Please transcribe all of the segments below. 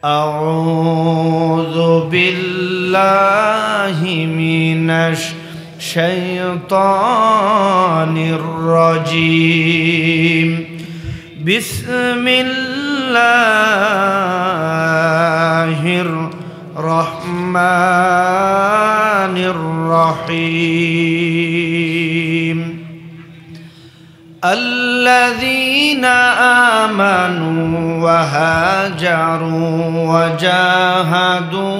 أعوذ بالله من الشيطان الرجيم. بسم الله الرحمن الرحيم. الذين آمنوا وهاجروا وجاهدوا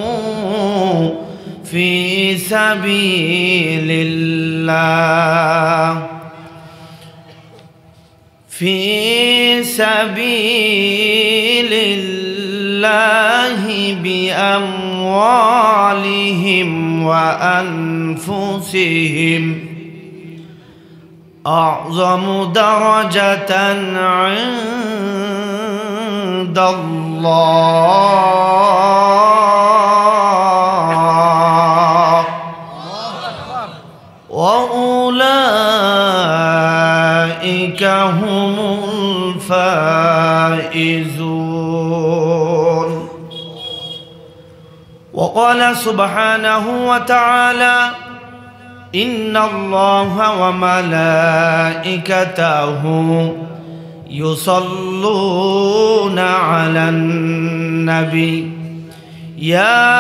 في سبيل الله بأموالهم وأنفسهم أعظم درجة عند الله وأولئك هم الفائزون. وقال سبحانه وتعالى: إن الله وملائكته يصلون على النبي يا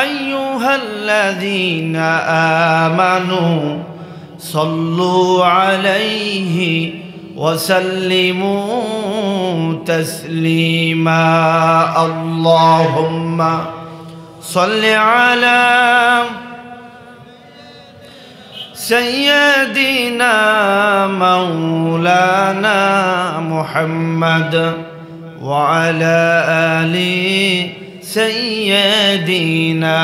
أيها الذين آمنوا صلوا عليه وسلموا تسليما. اللهم صل على سيدنا مولانا محمد وعلى آل سيدنا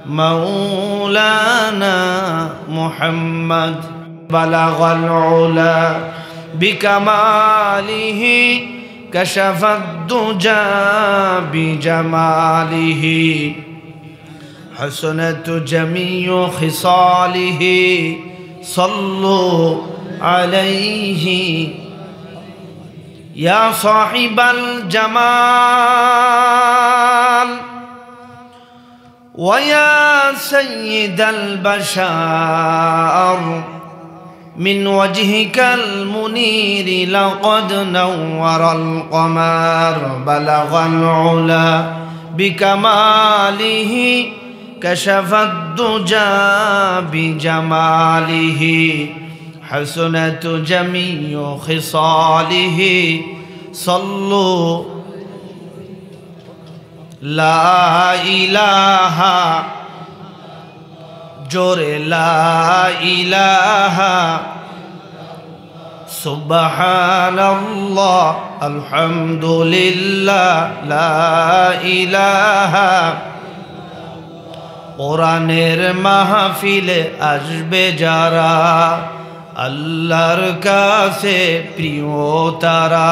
مولانا محمد. بلغ العلا بكماله كشف الدجى بجماله حسنت جميع خصاله صلوا عليه يا صاحب الجمال ويا سيد البشر. من وجهك المنير لقد نور القمر. بلغ العلا بكماله كشف الدجى بجماله حسنت جميع خصاله صلوا. لا إله جور لا إله سبحان الله الحمد لله لا إله। কোরআনের মাহফিলে আসবে যারা আল্লাহর কাছে প্রিয় তারা,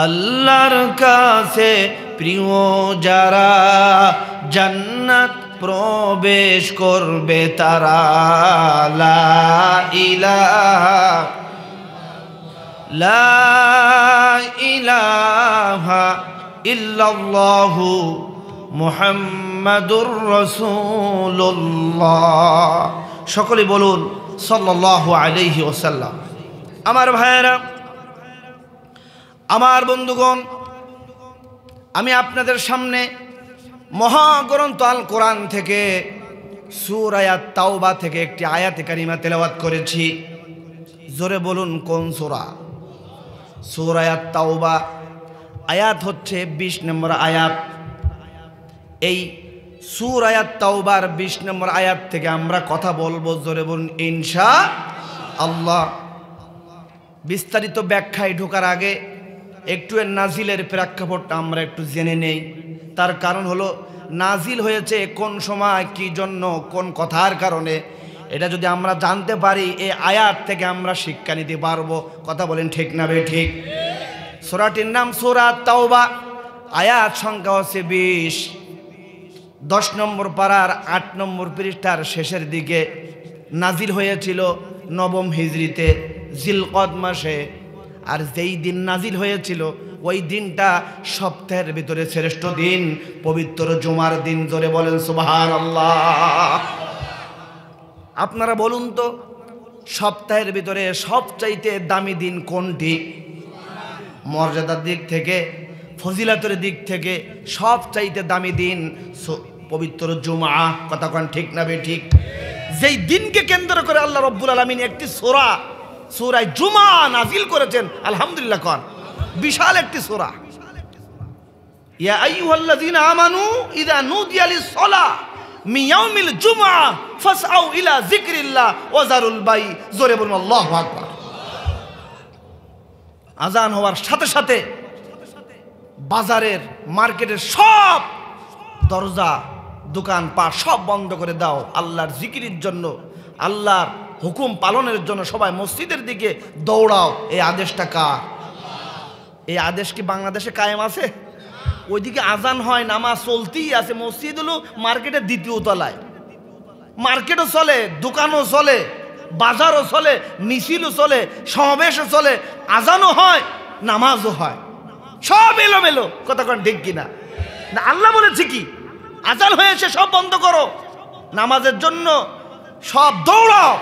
আল্লাহর কাছে প্রিয় যারা জান্নাত প্রবেশ করবে তারা। লা ইলাহা ইল্লাল্লাহু মুহাম্মাদুর রাসূলুল্লাহ। সকলে বলুন সাল্লাল্লাহু আলাইহি ওয়াসাল্লাম। আমার ভাইয়েরা, আমার বন্ধুগণ, আমি আপনাদের সামনে মহাগ্রন্থ আল কোরআন থেকে সূরা আত-তাওবা থেকে একটি আয়াতে কারিমা তেলাওয়াত করেছি। জোরে বলুন কোন সূরা? সূরা আত-তাওবা। আয়াত হচ্ছে 20 নম্বর আয়াত। এই সূরা আত-তাওবার 20 নম্বর আয়াত থেকে আমরা কথা বলবো। জোরে বলুন ইনশাআল্লাহ। বিস্তারিত ব্যাখ্যায় ঢোকার আগে একটু এর নাজিলের প্রেক্ষাপটটা আমরা একটু জেনে নেই। তার কারণ হলো নাজিল হয়েছে কোন সময়, কি জন্য, কোন কথার কারণে, এটা যদি আমরা জানতে পারি এই আয়াত থেকে আমরা শিক্ষা নিতে পারবো। কথা বলেন ঠিক না ঠিক? সূরাটির নাম সূরা আত-তাওবা। আয়াত সংখ্যা হচ্ছে 20। 10 নম্বর পারার 8 নম্বর পৃষ্ঠার শেষের দিকে নাজিল হয়েছিল 9ম হিজরিতে জিলকদ মাসে। আর যেই দিন নাজিল হয়েছিল ওই দিনটা সপ্তাহের ভিতরে শ্রেষ্ঠ দিন পবিত্র জুমার দিন। জোরে বলেন সুবহানাল্লাহ। আপনারা বলুন তো সপ্তাহের ভিতরে সবচাইতে দামি দিন কোনটি? মর্যাদার দিক থেকে, ফজিলাতের দিক থেকে সবচাইতে দামি দিন পবিত্র জুমা। কথা কোন ঠিক না বেঠিক? যেই দিনকে কেন্দ্র করে আল্লাহ রব্বুল আলামিন একটি সূরা জুমা নাজিল করেছেন। আলহামদুলিল্লাহ কোন বিশাল একটি সূরা। ইয়া আইয়ুহাল্লাযীনা আমানু ইযা নুদিয়া লিস-সালাহ মিন ইয়াউমিল জুমআ ফাসআউ ইলা যিকরিল্লাহ ওয়া যারুল বাই। জোরে বলুন আল্লাহু আকবার। আজান হওয়ার সাথে সাথে বাজারের মার্কেটের সব দরজা দোকান পাট সব বন্ধ করে দাও, আল্লাহর জিকিরের জন্য, আল্লাহর হুকুম পালনের জন্য সবাই মসজিদের দিকে দৌড়াও। এই আদেশটা কার? এই আদেশ কি বাংলাদেশে কায়েম আছে? ওইদিকে আজান হয়, নামাজ চলতেই আছে। মসজিদ হলো মার্কেটের দ্বিতীয় তলায়, মার্কেটও চলে, দোকানও চলে, বাজারও চলে, মিছিলও চলে, সমাবেশও চলে, আজানও হয়, নামাজও হয়, সব এলোমেলো। কথা কোন ঠিক কিনা? না, আল্লাহ বলেছে কি আজান হয়েছে সব বন্ধ করো, নামাজের জন্য সব দৌড়াও।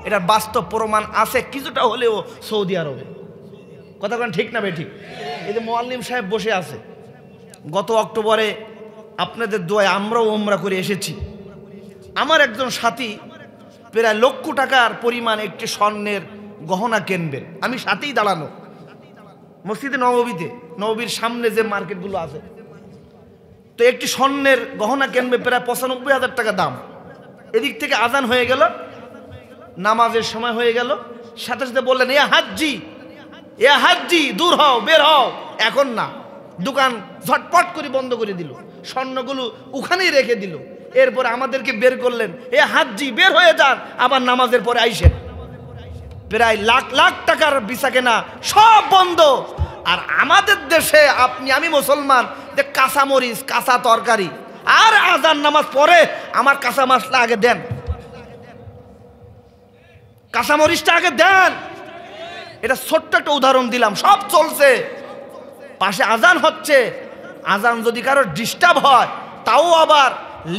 এটার বাস্তব প্রমাণ আছে কিছুটা হলেও সৌদি আরবে। কথা কোন ঠিক না বেঠিক? এই যে মুআল্লিম সাহেব বসে আছে, গত অক্টোবরে আপনাদের দোয়ায় আমরাও উমরা করে এসেছি। আমার একজন সাথী প্রায় লক্ষ টাকার পরিমাণ একটি স্বর্ণের গহনা কিনবেন। আমি সাথেই দাঁড়ানো মসজিদে নববীতে, নববীর সামনে যে মার্কেটগুলো আছে, তো একটি স্বর্ণের গহনা কিনবে প্রায় ৯৫,০০০ টাকা দাম। এদিক থেকে আজান হয়ে গেল, নামাজের সময় হয়ে গেল, সাথে সাথে বললেন এ হাজ্জি দূর হও, বের হও। এখন না, দোকান ঝটপট করে বন্ধ করে দিল, স্বর্ণগুলো ওখানেই রেখে দিল। এরপর আমাদেরকে বের করলেন, এ হাজ্জি বের হয়ে যান, আবার নামাজের পরে আইসেন। প্রায় লাখ লাখ টাকার বেচা কেনা সব বন্ধ। আর আমাদের দেশে আমি মুসলমান, যে কাঁচা মরিচ, কাঁচা তরকারি আর আজান নামাজ পরে আমার কাঁচা মাছটা আগে দেন, কাঁচা মরিচটা আগে দেন। এটা ছোট্ট একটা উদাহরণ দিলাম। সব চলছে, পাশে আজান হচ্ছে। আজান যদি কারো ডিস্টার্ব হয়, তাও আবার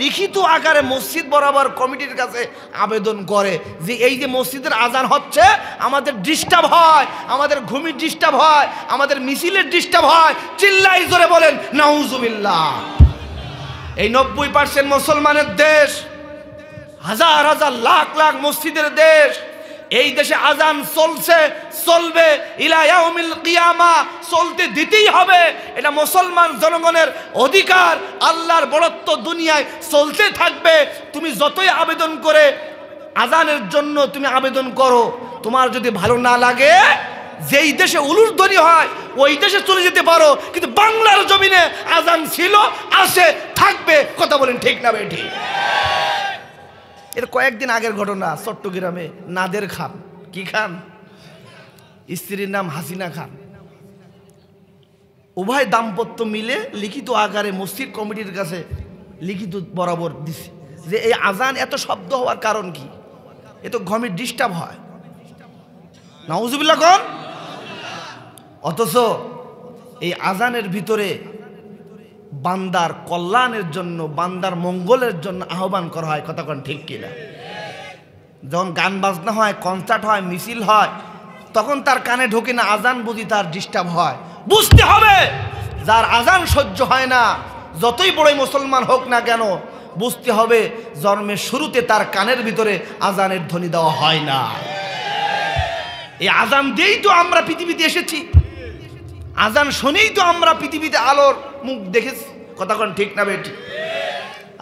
লিখিত আকারে মসজিদ বরাবর কমিটির কাছে আবেদন করে যে এই যে মসজিদের আজান হচ্ছে, আমাদের ডিস্টার্ব হয়, আমাদের ঘুমির ডিস্টার্ব হয়, আমাদের মিছিলের ডিস্টার্ব হয়। চিল্লাই জোরে বলেন নাউজুবিল্লাহ। এই ৯০% মুসলমানের দেশ, হাজার হাজার লাখ লাখ মসজিদের দেশ। এই দেশে আজান চলছে, চলবে, ইলা ইয়াউমিল কিয়ামা চলতে দিতেই হবে। এটা মুসলমান জনগণের অধিকার, আল্লাহর বড়ত্ব দুনিয়ায় চলতে থাকবে। তুমি যতই আবেদন করে আজানের জন্য তুমি আবেদন করো, তোমার যদি ভালো না লাগে, যেই দেশে উলুধ্বনি হয় ওই দেশে চলে যেতে পারো, কিন্তু বাংলার জমিনে আজান ছিল, আছে, থাকবে। কথা বলেন ঠিক না বেঠিক? এর কয়েকদিন আগের ঘটনা, চট্টগ্রামে নাদের খান, কি খান, স্ত্রীর নাম হাসিনা খান, উভয় দাম্পত্য মিলে লিখিত আকারে মসজিদ কমিটির কাছে লিখিত বরাবর দিছে যে এই আজান এত শব্দ হওয়ার কারণ কি, এ তো ঘুমের ডিস্টার্ব হয়। নাউজুবিল্লাহ কোন? অথচ এই আজানের ভিতরে বান্দার কল্যাণের জন্য, বান্দার মঙ্গলের জন্য আহ্বান করা হয়। কথা কোন ঠিক কিনা? যখন গান বাজনা হয়, কনসার্ট হয়, মিছিল হয়, তখন তার কানে ঢোকে না, আজান বুঝি তার ডিস্টার্ব হয়। বুঝতে হবে, যার আজান সহ্য হয় না, যতই বড়ই মুসলমান হোক না কেন, বুঝতে হবে জন্মের শুরুতে তার কানের ভিতরে আজানের ধ্বনি দেওয়া হয় না। এই আজান দিয়েই তো আমরা পৃথিবীতে এসেছি, আজান শুনেই তো আমরা পৃথিবীতে আলোর মুখ দেখেছি। কথা কোন ঠিক না বেটি?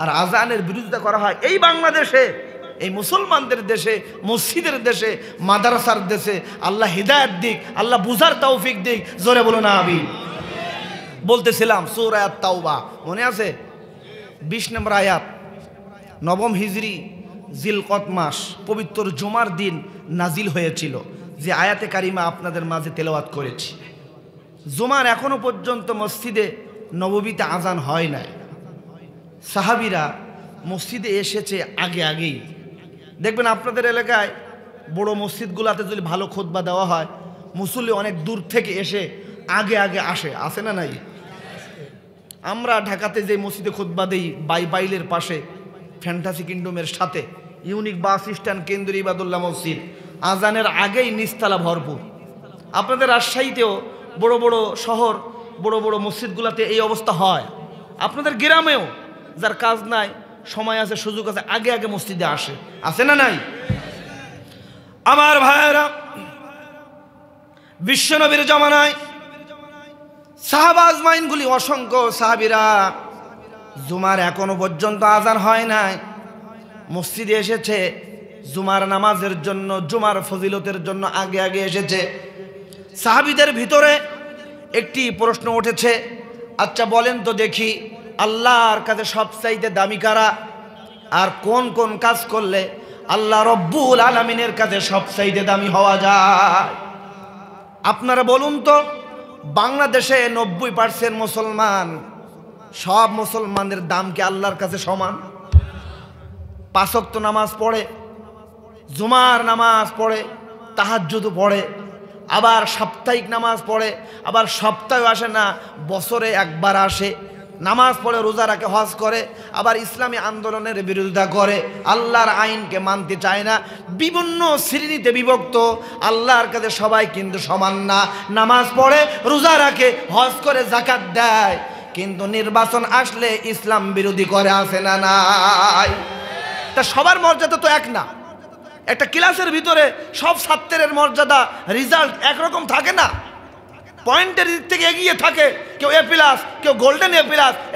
আর আজানের বিরোধিতা করা হয় এই বাংলাদেশে, এই মুসলমানদের দেশে, মসজিদের দেশে, মাদ্রাসার দেশে। আল্লাহ হিদায়াত দিক, আল্লাহ বুঝার তৌফিক দিক। জোরে বলো না আমিন। বলতেছিলাম সূরা তাওবা, মনে আছে? 20 নম্বর আয়াত, 9ম হিজরি জিলকদ মাস, পবিত্র জুমার দিন নাজিল হয়েছিল, যে আয়াতে কারিমা আপনাদের মাঝে তেলাওয়াত করেছি। জুমার এখনো পর্যন্ত মসজিদে নববীতে আজান হয় নাই। সাহাবীরা মসজিদে এসেছে আগেই। দেখবেন আপনাদের এলাকায় বড় মসজিদগুলোতে যদি ভালো খুতবা দেওয়া হয়, মুসল্লি অনেক দূর থেকে এসে আগে আগে আসে না নাই? আমরা ঢাকাতে যে মসজিদে খুতবা দেই বাইলের পাশে ফ্যান্টাসি কিংডমের সাথে ইউনিক বাস স্ট্যান্ড কেন্দ্রীয় ইবাদুল্লাহ মসজিদ, আজানের আগেই নিচতলা ভরপুর। আপনাদের রাজশাহীতেও বড় বড় শহর, বড় বড় মসজিদগুলোতে এই অবস্থা হয়। আপনাদের গ্রামেও যার কাজ নাই, সময় আছে, সুযোগ আছে, আগে আগে মসজিদে আসে না নাই? আমার ভাইয়েরা, বিশ্বনবীর জামানায় সাহাবা আজমাইনগুলি অসংখ্য সাহাবীরা জুমার এখনো পর্যন্ত আজান হয় নাই, মসজিদে এসেছে জুমার নামাজের জন্য, জুমার ফজিলতের জন্য আগে আগে এসেছে। সাহাবীদের ভিতরে একটি প্রশ্ন উঠেছে, আচ্ছা বলেন তো দেখি, আল্লাহর কাছে সবচাইতে দামি কারা? আর কোন কোন কাজ করলে আল্লাহ রব্বুল আলামিনের কাছে সবচাইতে দামি হওয়া যায়? আপনারা বলুন তো, বাংলাদেশে 90% মুসলমান, সব মুসলমানদের দাম কি আল্লাহর কাছে সমান? 5 ওয়াক্ত নামাজ পড়ে, জুমার নামাজ পড়ে, তাহাজ্জুদ পড়ে, আবার সাপ্তাহিক নামাজ পড়ে, আবার সপ্তাহে আসে না, বছরে একবার আসে, নামাজ পড়ে, রোজা রাখে, হজ করে, আবার ইসলামী আন্দোলনের বিরোধিতা করে, আল্লাহর আইনকে মানতে চায় না, বিভিন্ন শ্রেণীতে বিভক্ত। আল্লাহর কাছে সবাই কিন্তু সমান না। নামাজ পড়ে, রোজা রাখে, হজ করে, যাকাত দেয়, কিন্তু নির্বাচন আসলে ইসলাম বিরোধী করে, আসে না নাই? তা সবার মর্যাদা তো এক না। একটা ক্লাসের ভিতরে সব ছাত্রের মর্যাদা, রেজাল্ট একরকম থাকে না, পয়েন্টের দিক থেকে এগিয়ে থাকে, কেউ A+, কেউ গোল্ডেন A+,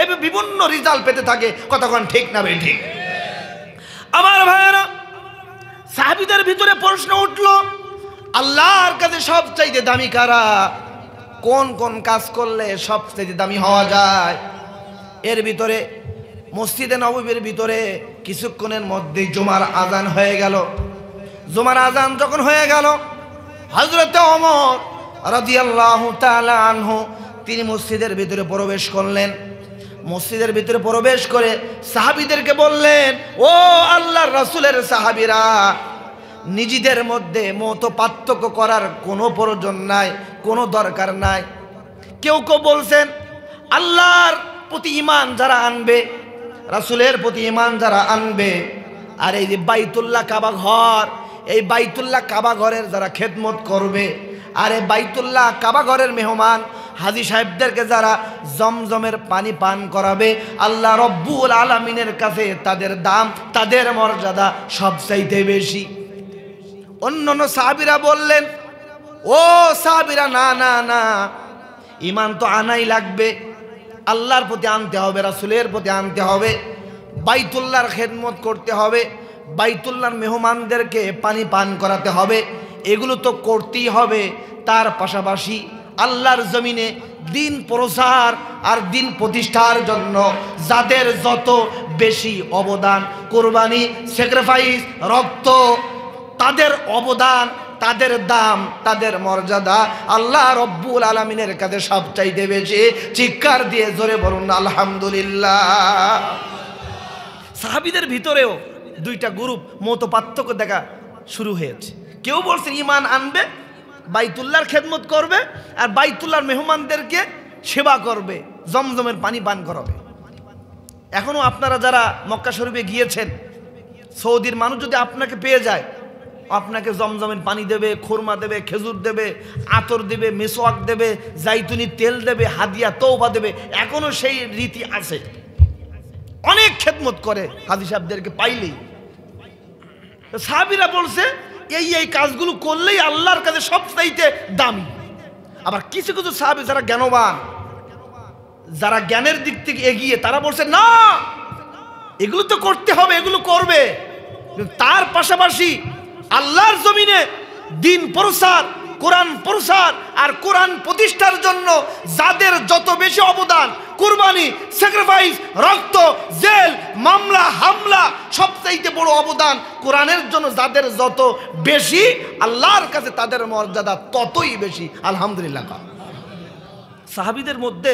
এভাবে বিভিন্ন রেজাল্ট পেতে থাকে। কতক্ষণ ঠিক না ভাই? ঠিক। আমার ভাইয়েরা, সাহাবীদের ভিতরে প্রশ্ন উঠল, আল্লাহর কাছে সবচাইতে দামি কারা? কোন কোন কাজ করলে সবচাইতে দামি হওয়া যায়? এর ভিতরে মসজিদে নববীর ভিতরে কিছুক্ষণের মধ্যেই জুমার আজান হয়ে গেল। জুমার আজান যখন হয়ে গেল, হযরত ওমর রাদিয়াল্লাহু তাআলা আনহু তিনি মসজিদের ভিতরে প্রবেশ করলেন। মসজিদের ভিতরে প্রবেশ করে সাহাবীদেরকে বললেন, ও আল্লাহর রাসূলের সাহাবীরা, নিজেদের মধ্যে মত পার্থক্য করার কোনো প্রয়োজন নাই, কোনো দরকার নাই। কেউ কেউ বলছেন, আল্লাহর প্রতি ঈমান যারা আনবে, রাসূলের প্রতি ঈমান যারা আনবে, আর এই যে বাইতুল্লাহ কাবা ঘর, এই বাইতুল্লাহ কাবা ঘরের যারা খেদমত করবে, আর এই বাইতুল্লাহ কাবা ঘরের মেহমান হাজী সাহেবদেরকে যারা জমজমের পানি পান করাবে, আল্লাহ রব্বুল আলামিনের কাছে তাদের দাম, তাদের মর্যাদা সবচাইতে বেশি। অন্যান্য সাহাবীরা বললেন, ও সাহাবীরা, না না না, ঈমান তো আনাই লাগবে, আল্লাহর প্রতি আনতে হবে, রাসূলের প্রতি আনতে হবে, বাইতুল্লাহর খেদমত করতে হবে, বাইতুল্লাহর মেহমানদেরকে পানি পান করাতে হবে, এগুলো তো করতেই হবে। তার পাশাপাশি আল্লাহর জমিনে দিন প্রসার আর দিন প্রতিষ্ঠার জন্য যাদের যত বেশি অবদান, কোরবানি, স্যাক্রিফাইস, রক্ত, তাদের অবদান, তাদের দাম, তাদের মর্যাদা আল্লাহ রব্বুল আলামিনের কাছে সবচাইতে বেশি। চিৎকার দিয়ে জোরে বলুন আলহামদুলিল্লাহ। সাহাবীদের ভিতরেও দুইটা গ্রুপ মত পার্থক্য দেখা শুরু হয়েছে। কেউ বলছে ঈমান আনবে, বাইতুল্লাহর খেদমত করবে, আর বাইতুল্লাহর মেহমানদেরকে সেবা করবে, জমজমের পানি পান করাবে। এখনো আপনারা যারা মক্কা শরীফে গিয়েছেন, সৌদির মানুষ যদি আপনাকে পেয়ে যায়, আপনাকে জমজমের পানি দেবে, খুরমা দেবে, খেজুর দেবে, আতর দেবে, মেসওয়াক দেবে, জাইতুনি তেল দেবে, হাদিয়া তওবা দেবে। এখনো সেই রীতি আছে। অনেক খেদমত করে হাজী সাহেবদেরকে পাইলেই। সাহাবীরা বলছে, এই কাজগুলো করলেই আল্লাহর কাছে সবচাইতে দামি। আবার কিছু কিছু সাহাবী যারা জ্ঞানবান, যারা জ্ঞানের দিক থেকে এগিয়ে, তারা বলছে, না, এগুলো তো করতে হবে, এগুলো করবে, তার পাশাপাশি আল্লাহর জমিনে দিন প্রসার, কোরআন প্রসার আর কোরআন প্রতিষ্ঠার জন্য যাদের যত বেশি অবদান, কুরবানি, স্যাক্রিফাইস, রক্ত, জেল, মামলা, হামলা, সবচাইতে বড় অবদান কোরআনের জন্য যাদের যত বেশি, আল্লাহর কাছে তাদের মর্যাদা ততই বেশি। আলহামদুলিল্লাহ। সাহাবীদের মধ্যে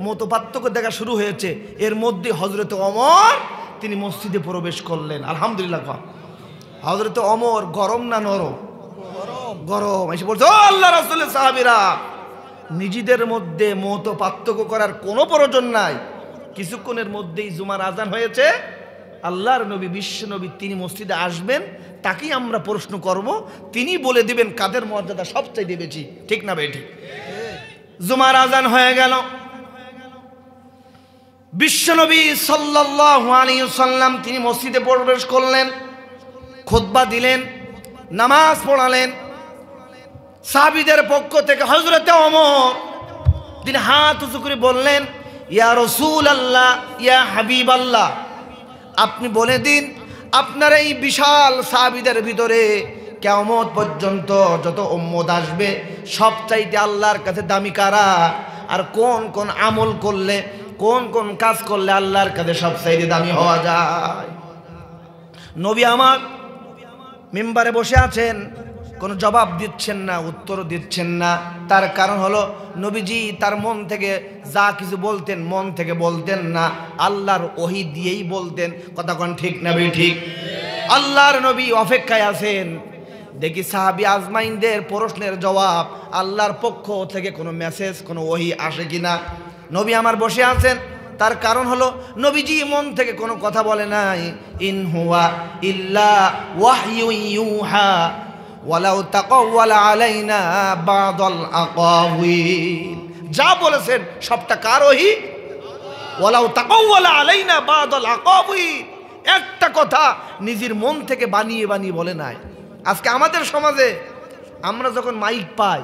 মতপার্থক্য দেখা শুরু হয়েছে। এর মধ্যে হযরত ওমর তিনি মসজিদে প্রবেশ করলেন। আলহামদুলিল্লাহ। হযরত ওমর গরম না নরম? গরম। এসে বলছে, ও আল্লাহ রাসূলের সাহাবীরা, নিজেদের মধ্যে মত পার্থক্য করার কোনো প্রয়োজন নাই। কিছুক্ষণের মধ্যেই জুমার আজান হয়েছে, আল্লাহর নবী বিশ্ব নবী তিনি মসজিদে আসবেন, তাকেই আমরা প্রশ্ন করব, তিনি বলে দিবেন কাদের মর্যাদা সবচেয়ে বেশি। ঠিক না ভাই? ঠিক। জুমার আজান হয়ে গেল, বিশ্বনবী সাল্লাল্লাহু আলাইহি ওয়াসাল্লাম তিনি মসজিদে প্রবেশ করলেন, খুতবা দিলেন, নামাজ পড়ালেন। সাহাবীদের পক্ষ থেকে হযরতে ওমর তিনি হাত উঁচু করে বললেন, ইয়া রাসূলুল্লাহ, ইয়া হাবিবাল্লাহ, আপনি বলে দিন আপনার এই বিশাল সাহাবীদের ভিতরে কিয়ামত পর্যন্ত যত উম্মত আসবে সবচাইতে আল্লাহর কাছে দামি কারা, আর কোন কোন আমল করলে, কোন কোন কাজ করলে আল্লাহর কাছে সবচাইতে দামি হওয়া যায়। নবী আমার মিম্বারে বসে আছেন, কোনো জবাব দিচ্ছেন না, উত্তর দিচ্ছেন না। তার কারণ হলো নবীজি তার মন থেকে যা কিছু বলতেন মন থেকে বলতেন না, আল্লাহর ওহী দিয়েই বলতেন। কথা কোন ঠিক না ভাই? ঠিক। আল্লাহর নবী অপেক্ষায় আছেন, দেখি সাহাবী আজমাইনদের প্রশ্নের জবাব আল্লাহর পক্ষ থেকে কোনো মেসেজ, কোনো ওহী আসে কিনা। নবী আমার বসে আছেন, তার কারণ হলো নবীজি মন থেকে কোনো কথা বলে নাই। ইন হুয়া ইল্লা ওয়াহয়ু ইউহা ওয়ালাউ তাকাওয়ালা আলাইনা বাদাল আকাওয়িল। যা বলেছেন সবটা কার ওহী? ওয়ালাউ তাকাওয়ালা আলাইনা বাদাল আকাওয়িল। একটা কথা নিজের মন থেকে বানিয়ে বানিয়ে বলে নাই। আজকে আমাদের সমাজে আমরা যখন মাইক পাই,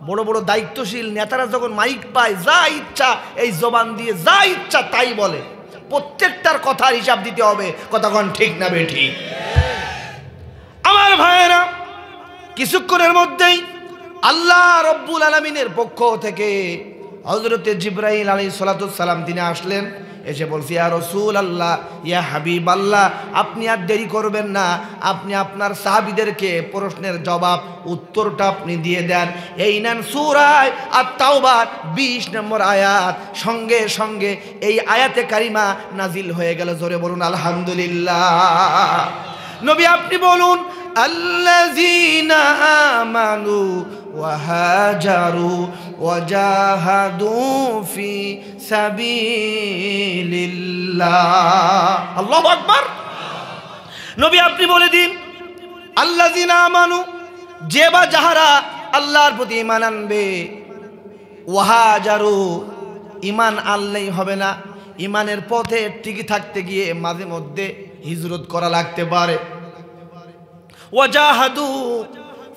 বড় বড় দায়িত্বশীল নেতারা যখন মাইক পায়, যা ইচ্ছা এই জবান দিয়ে যা ইচ্ছা তাই বলে। প্রত্যেকটার কথার হিসাব দিতে হবে। কথা কোন ঠিক না বে? ঠিক। আমার ভাইয়েরা, কিছুক্ষণের মধ্যেই আল্লাহ রব্বুল আলামিনের পক্ষ থেকে হযরতে জিবরাইল আলাইহিস সালাতু সালাম তিনি আসলেন, এসে বলছি, ইয়া রাসূলুল্লাহ, ইয়া হাবিবাল্লাহ, আপনি আর দেরি করবেন না, আপনি আপনার সাহাবীদেরকে প্রশ্নের জবাব উত্তরটা আপনি দিয়ে দেন। এই নেন সূরা আত-তাওবার 20 নম্বর আয়াত। সঙ্গে সঙ্গে এই আয়াতে কারিমা নাজিল হয়ে গেল। জোরে বলুন আলহামদুলিল্লাহ। নবী আপনি বলুন, আল্লাযীনা আমানু ওয়া হাজারু ওয়া জাহাদু ফি সাবিলিল্লাহ। আল্লাহু আকবার। নবী আপনি বলে দিন, আল্লাযীনা আমানু, যে বা যাহারা আল্লাহর প্রতি ঈমান আনবে, ওয়া হাজারু, ঈমান আনলেই হবে না, ঈমানের পথে টিকে থাকতে গিয়ে মাঝে মধ্যে হিজরত করা লাগতে পারে। ওয়াজাহাদু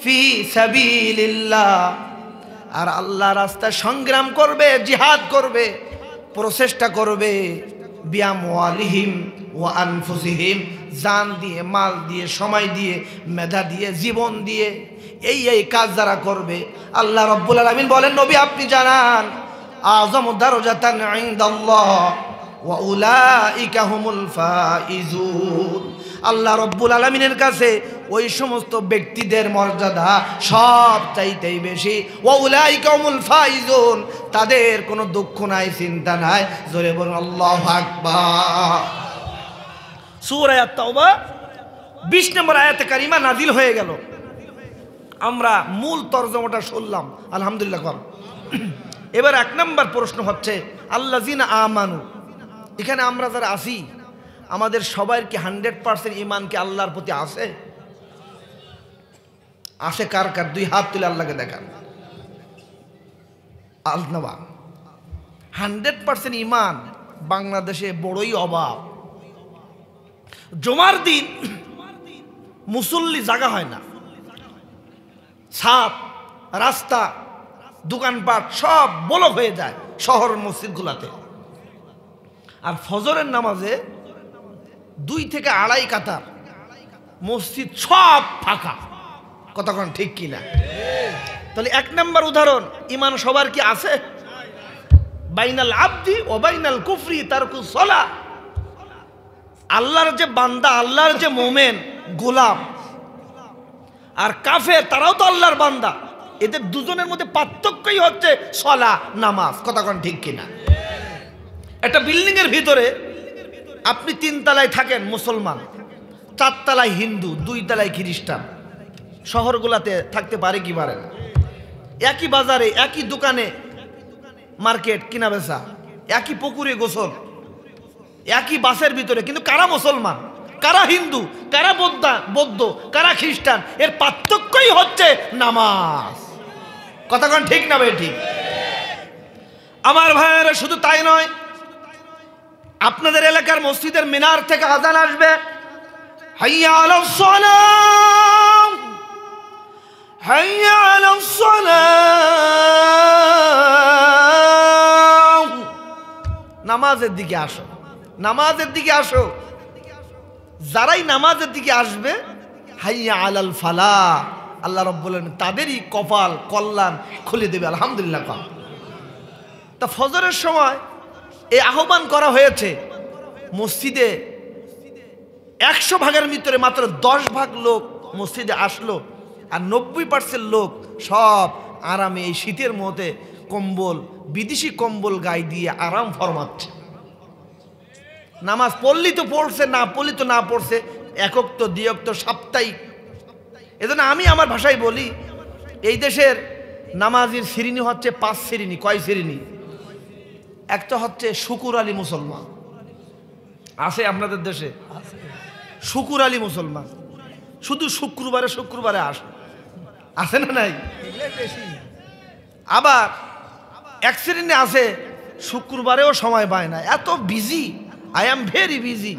ফি সাবিলিল্লাহ, আর আল্লাহ রাস্তায় সংগ্রাম করবে, জিহাদ করবে, প্রচেষ্টা করবে। বিআমওয়ালিহিম ওয়া আনফুসিহিম, জান দিয়ে, মাল দিয়ে, সময় দিয়ে, মেধা দিয়ে, জীবন দিয়ে, এই কাজ যারা করবে, আল্লাহ রাব্বুল আলামিন বলেন, নবী আপনি জানান, আযমু দারজাতান ইনদাল্লাহ ওয়া উলাইকা হুমুল ফাইজুন। আল্লাহ রব্বুল আলামিনের কাছে ওই সমস্ত ব্যক্তিদের মর্যাদা সব চাইতেই বেশি। ওয়া উলাইকা হুমুল ফাইজুন, তাদের কোনো দুঃখ নাই, চিন্তা নাই। জোরে বলুন আল্লাহু আকবার। সূরা আত-তাওবা 20 নম্বর আয়াতে কারিমা নাজিল হয়ে গেল। আমরা মূল তরজমাটা শুনলাম, আলহামদুলিল্লাহ। এবার 1 নম্বর প্রশ্ন হচ্ছে, আল্লাযীনা আমানু, এখানে আমরা যারা আছি আমাদের সবার কি 100% ঈমান কি আল্লাহর প্রতি আছে? আসে কার কার? 2 হাত তুলে আল্লাহকে দেখান। আল্লাহ 100% ঈমান বাংলাদেশে বড়ই অভাব। জুমার দিন মুসল্লি জায়গা হয় না, ছাদ, রাস্তা, দোকানপাট সব ব্লক হয়ে যায় শহর মসজিদগুলোতে। আর ফজরের নামাজে 2 থেকে 2.5 কাতার মসজিদ সব ফাঁকা। কথা কোন ঠিক কিনা? তাহলে 1 নম্বর উদাহরণ, ঈমান সবার কি আছে? বাইনাল আবদি ও বাইনাল কুফরি তারকু সালাহ। আল্লাহর যে বান্দা, আল্লাহর যে মোমেন, গোলাম, আর কাফের তারাও তো আল্লাহর বান্দা, এদের দুজনের মধ্যে পার্থক্যই হচ্ছে সালাহ, নামাজ। কথা কোন ঠিক কিনা? একটা বিল্ডিং এর ভিতরে আপনি 3 তলায় থাকেন মুসলমান, 4 তলায় হিন্দু, 2 তলায় খ্রিস্টান। শহরগুলোতে থাকতে পারে কি পারে না? একই বাজারে, একই দোকানে মার্কেট কিনা বেচা, একই পুকুরে গোসল, একই বাসের ভিতরে, কিন্তু কারা মুসলমান, কারা হিন্দু, কারা বৌদ্ধ, কারা খ্রিস্টান, এর পার্থক্যই হচ্ছে নামাজ। কথা কোন ঠিক না ভাই? ঠিক। আমার ভাইয়েরা শুধু তাই নয়, আপনাদের এলাকার মসজিদের মিনার থেকে আযান আসবে, হাইয়া আলাস সালাম, হাইয়া আলাস সালাম, নামাজের দিকে আসো, নামাজের দিকে আসো। যারাই নামাজের দিকে আসবে, হাইয়া আলাল ফালাহ, আল্লাহ রাব্বুল আলামিন তাদেরই কপাল কল্যাণ খুলে দেবে। আলহামদুলিল্লাহ। তা ফজরের সময় এই আহ্বান করা হয়েছে, মসজিদে 100 ভাগের ভিতরে মাত্র 10 ভাগ লোক মসজিদে আসলো, আর 90% লোক সব আরামে এই শীতের মধ্যে কম্বল, বিদেশি কম্বল গায়ে দিয়ে আরাম ফরমাচ্ছে। নামাজ পড়লি তো পড়ছে, না পড়লি তো না পড়ছে, একক তো দ্বিয়ক তো সাপ্তাহিক। এজন্য আমি আমার ভাষায় বলি, এই দেশের নামাজের শ্রেণী হচ্ছে 5 শ্রেণী। কয় শ্রেণী? একটা হচ্ছে শুকুর আলী মুসলমান, আছে আপনাদের দেশে? শুকুর আলী মুসলমান, শুধু শুক্রবারে শুক্রবারে আসে, আছে না নাই? আবার এক শ্রেণী আছে শুক্রবারেও সময় পায় না, এত busy, I am very busy,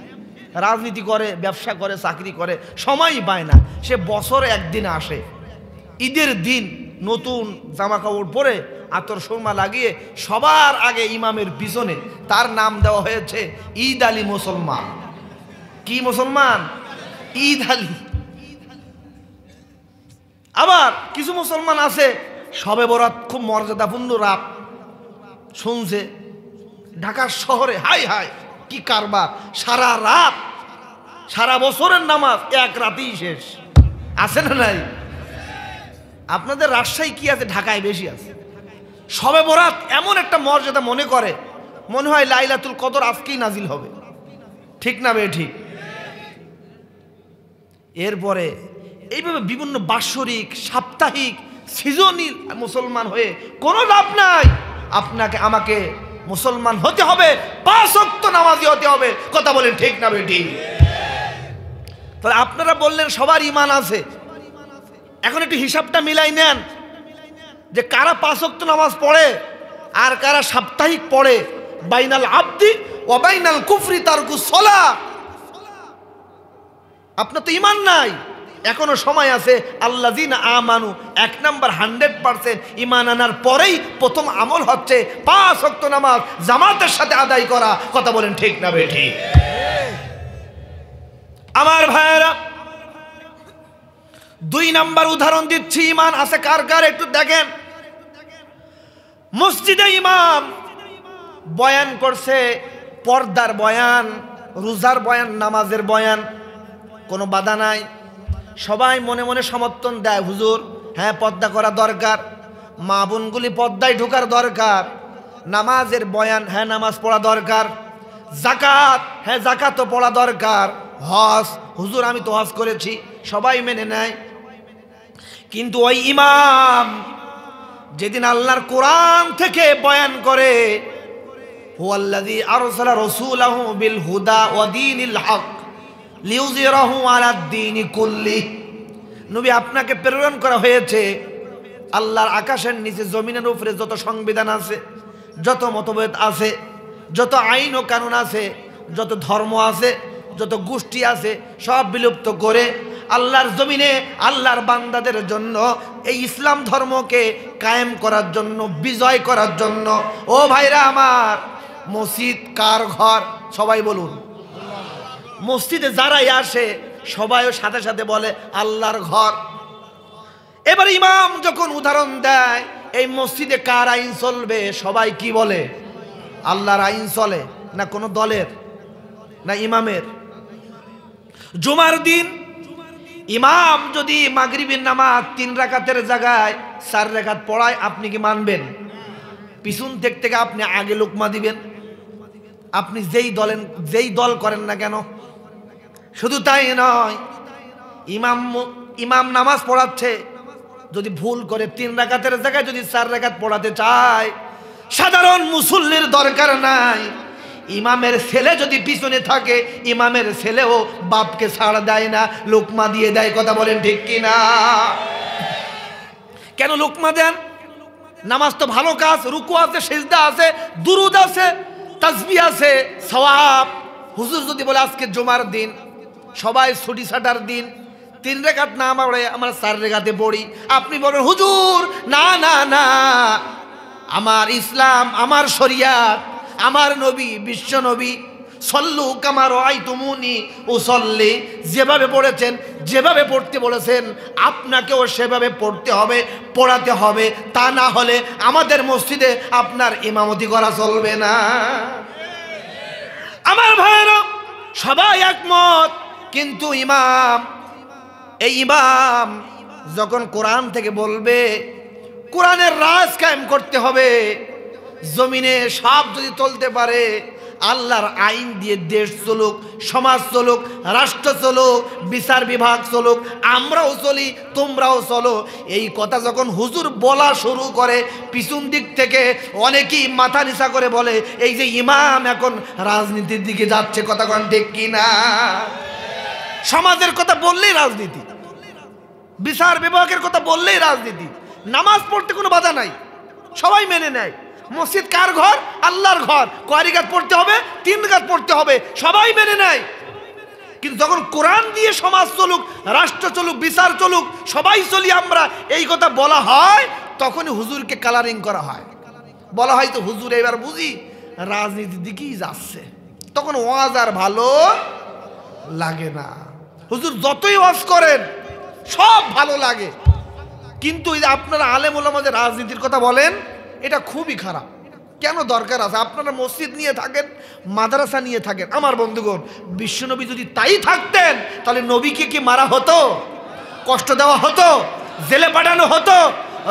রাজনীতি করে, ব্যবসা করে, চাকরি করে, সময়ই পায় না। সে বছরে একদিন আসে, ঈদের দিন নতুন জামা কাপড় পরে আতর সুরমা লাগিয়ে সবার আগে ইমামের পিছনে, তার নাম দেওয়া হয়েছে ঈদ আলী মুসলমান। কি মুসলমান? ঈদ আলী। আবার কিছু মুসলমান আছে শবে বরাত খুব মর্যাদাপূর্ণ রাত শুনছে, ঢাকার শহরে হাই হাই কি কারবার, সারা রাত, সারা বছরের নামাজ এক রাতেই শেষ, আছে না নাই? আপনাদের রাজশাহী কি আছে, ঢাকায় বেশি আছে। শবে বরাত এমন একটা মর্যাদা মনে করে, মনে হয় লাইলাতুল কদর আজকেই নাজিল হবে। ঠিক না বে? ঠিক। এরপরে এইভাবে বিভিন্ন বাৎসরিক, সাপ্তাহিক, সিজনিল মুসলমান হয়ে কোনো লাভ নাই। আপনাকে আমাকে মুসলমান হতে হবে, 5 ওয়াক্ত নামাজি হতে হবে। কথা বলেন ঠিক না বে? ঠিক। তাহলে আপনারা বললেন সবার ঈমান আছে, এখন একটু হিসাবটা মিলাই নেন যে কারা 5 ওয়াক্ত নামাজ পড়ে আর কারা সাপ্তাহিক পড়ে। বাইনাল আবদি ওয়া বাইনাল কুফরি তারকুস সালাহ। আপনার তো ঈমান নাই, এখনো সময় আছে। আল্লাযিনা আমানু 1 নাম্বার 100% ঈমান আনার পরেই প্রথম আমল হচ্ছে 5 ওয়াক্ত নামাজ জামাতের সাথে আদায় করা। কথা বলেন ঠিক না বে? ঠিক। আমার ভাইয়েরা, 2 নাম্বার উদাহরণ দিচ্ছি, ঈমান আছে কার কার একটু দেখেন। মসজিদে ইমাম বয়ান করছে, পর্দার বয়ান, রোজার বয়ান, নামাজের বয়ান, কোনো বাধা নাই। সবাই মনে মনে সমর্থন দেয়, হুজুর হ্যাঁ পর্দা করা দরকার, মা বোনগুলি পর্দায় ঢোকার দরকার, নামাজের বয়ান, হ্যাঁ নামাজ পড়া দরকার, যাকাত, হ্যাঁ যাকাতও পড়া দরকার, হজ, হুজুর আমি তো হজ করেছি, সবাই মেনে নেয়। কিন্তু ওই ইমাম যেদিন আল্লাহর কোরআন থেকে বয়ান করে, হুয়াল্লাযী আরসালা রাসূলাহু বিল হুদা ওয়া দীনিল হক লিইয়ুযহিরাহু আলাদ দীনি কুল্লি, নবী আপনাকে প্রেরণ করা হয়েছে আল্লাহর আকাশের নিচে জমিনের উপরে যত সংবিধান আছে, যত মতভেদ আছে, যত আইন ও কানুন আছে, যত ধর্ম আছে, যত গোষ্ঠী আছে, সব বিলুপ্ত করে আল্লাহর জমিনে আল্লাহর বান্দাদের জন্য এই ইসলাম ধর্মকে কায়েম করার জন্য, বিজয় করার জন্য। ও ভাইরা আমার, মসজিদ কার ঘর? সবাই বলুন। মসজিদে যারাই আসে সবাইও সাথে সাথে বলে আল্লাহর ঘর। এবার ইমাম যখন উদাহরণ দেয় এই মসজিদে কার আইন চলবে, সবাই কি বলে? আল্লাহর আইন চলে, না কোনো দলের, না ইমামের। জুমার দিন ইমাম যদি মাগরিবের নামাজ 3 রাকাতের জায়গায় 4 রাকাত পড়ায়, আপনি কি মানবেন? পিছন থেকে আপনি আগে লোকমা দিবেন, আপনি যেই দল করেন না কেন। শুধু তাই নয়, ইমাম নামাজ পড়াচ্ছে, যদি ভুল করে 3 রাকাতের জায়গায় যদি 4 রাকাত পড়াতে চায়, সাধারণ মুসল্লির দরকার নাই। ইমামের ছেলে যদি পিছনে থাকে, ইমামের ছেলেও বাপকে ছাড় দেয় না, লোকমা দিয়ে দেয়। কথা বলেন ঠিক কিনা? কেন লোকমা দেন? নামাজ তো ভালো কাজ, রুকু আছে, সিজদা আছে, দুরুদ আছে, তাসবিহ আছে, সওয়াব। হুজুর যদি বলে আজকে জুমার দিন, সবাই ছুটি ছাটার দিন, 3 রাকাত না পড়ে আমরা 4 রাকাতে পড়ি, আপনি বলেন হুজুর না না না, আমার ইসলাম, আমার শরিয়াত, আমার নবী, বিশ্ব নবী সল্লু কামা রাআইতুমুনি উসাল্লি, যেভাবে পড়েছেন, যেভাবে পড়তে বলেছেন আপনাকেও সেভাবে পড়তে হবে, পড়াতে হবে। তা না হলে আমাদের মসজিদে আপনার ইমামতি করা চলবে না। আমার ভাইয়েরা সবাই একমত, কিন্তু এই ইমাম যখন কোরআন থেকে বলবে, কোরআনের রাজ কায়েম করতে হবে, জমিনে সব যদি চলতে পারে, আল্লাহর আইন দিয়ে দেশ চলুক, সমাজ চলুক, রাষ্ট্র চলুক, বিচার বিভাগ চলুক, আমরাও চলি, তোমরাও চলো, এই কথা যখন হুজুর বলা শুরু করে, পিছন দিক থেকে অনেকেই মাথা নিচা করে বলে এই যে ইমাম এখন রাজনীতির দিকে যাচ্ছে। কথা কোন ঠিক কিনা? সমাজের কথা বললেই রাজনীতি, বিচার বিভাগের কথা বললেই রাজনীতি। নামাজ পড়তে কোনো বাধা নাই, সবাই মেনে নেয়। মসজিদ কার ঘর? আল্লাহর ঘর। কয় রাকাত পড়তে হবে? 3 রাকাত পড়তে হবে, সবাই মেনে নেয়। কিন্তু যখন কোরআন দিয়ে সমাজ চলুক, রাষ্ট্র চলুক, বিচার চলুক, সবাই চলি আমরা, এই কথা বলা হয়, তখনই হুজুরকে কালারিং করা হয়। বলা হয় তো হুজুর এবার বুঝি রাজনীতির দিকেই যাচ্ছে, তখন ওয়াজ আর ভালো লাগে না। হুজুর যতই ওয়াজ করেন সব ভালো লাগে, কিন্তু এই যে আপনারা আলেম ওলামাদের রাজনীতির কথা বলেন, এটা খুবই খারাপ। কেন দরকার আছে? আপনারা মসজিদ নিয়ে থাকেন, মাদ্রাসা নিয়ে থাকেন। আমার বন্ধুগণ, বিশ্বনবী যদি তাই থাকতেন, তাহলে নবীকে কি মারা হতো, কষ্ট দেওয়া হতো, জেলে পাঠানো হতো,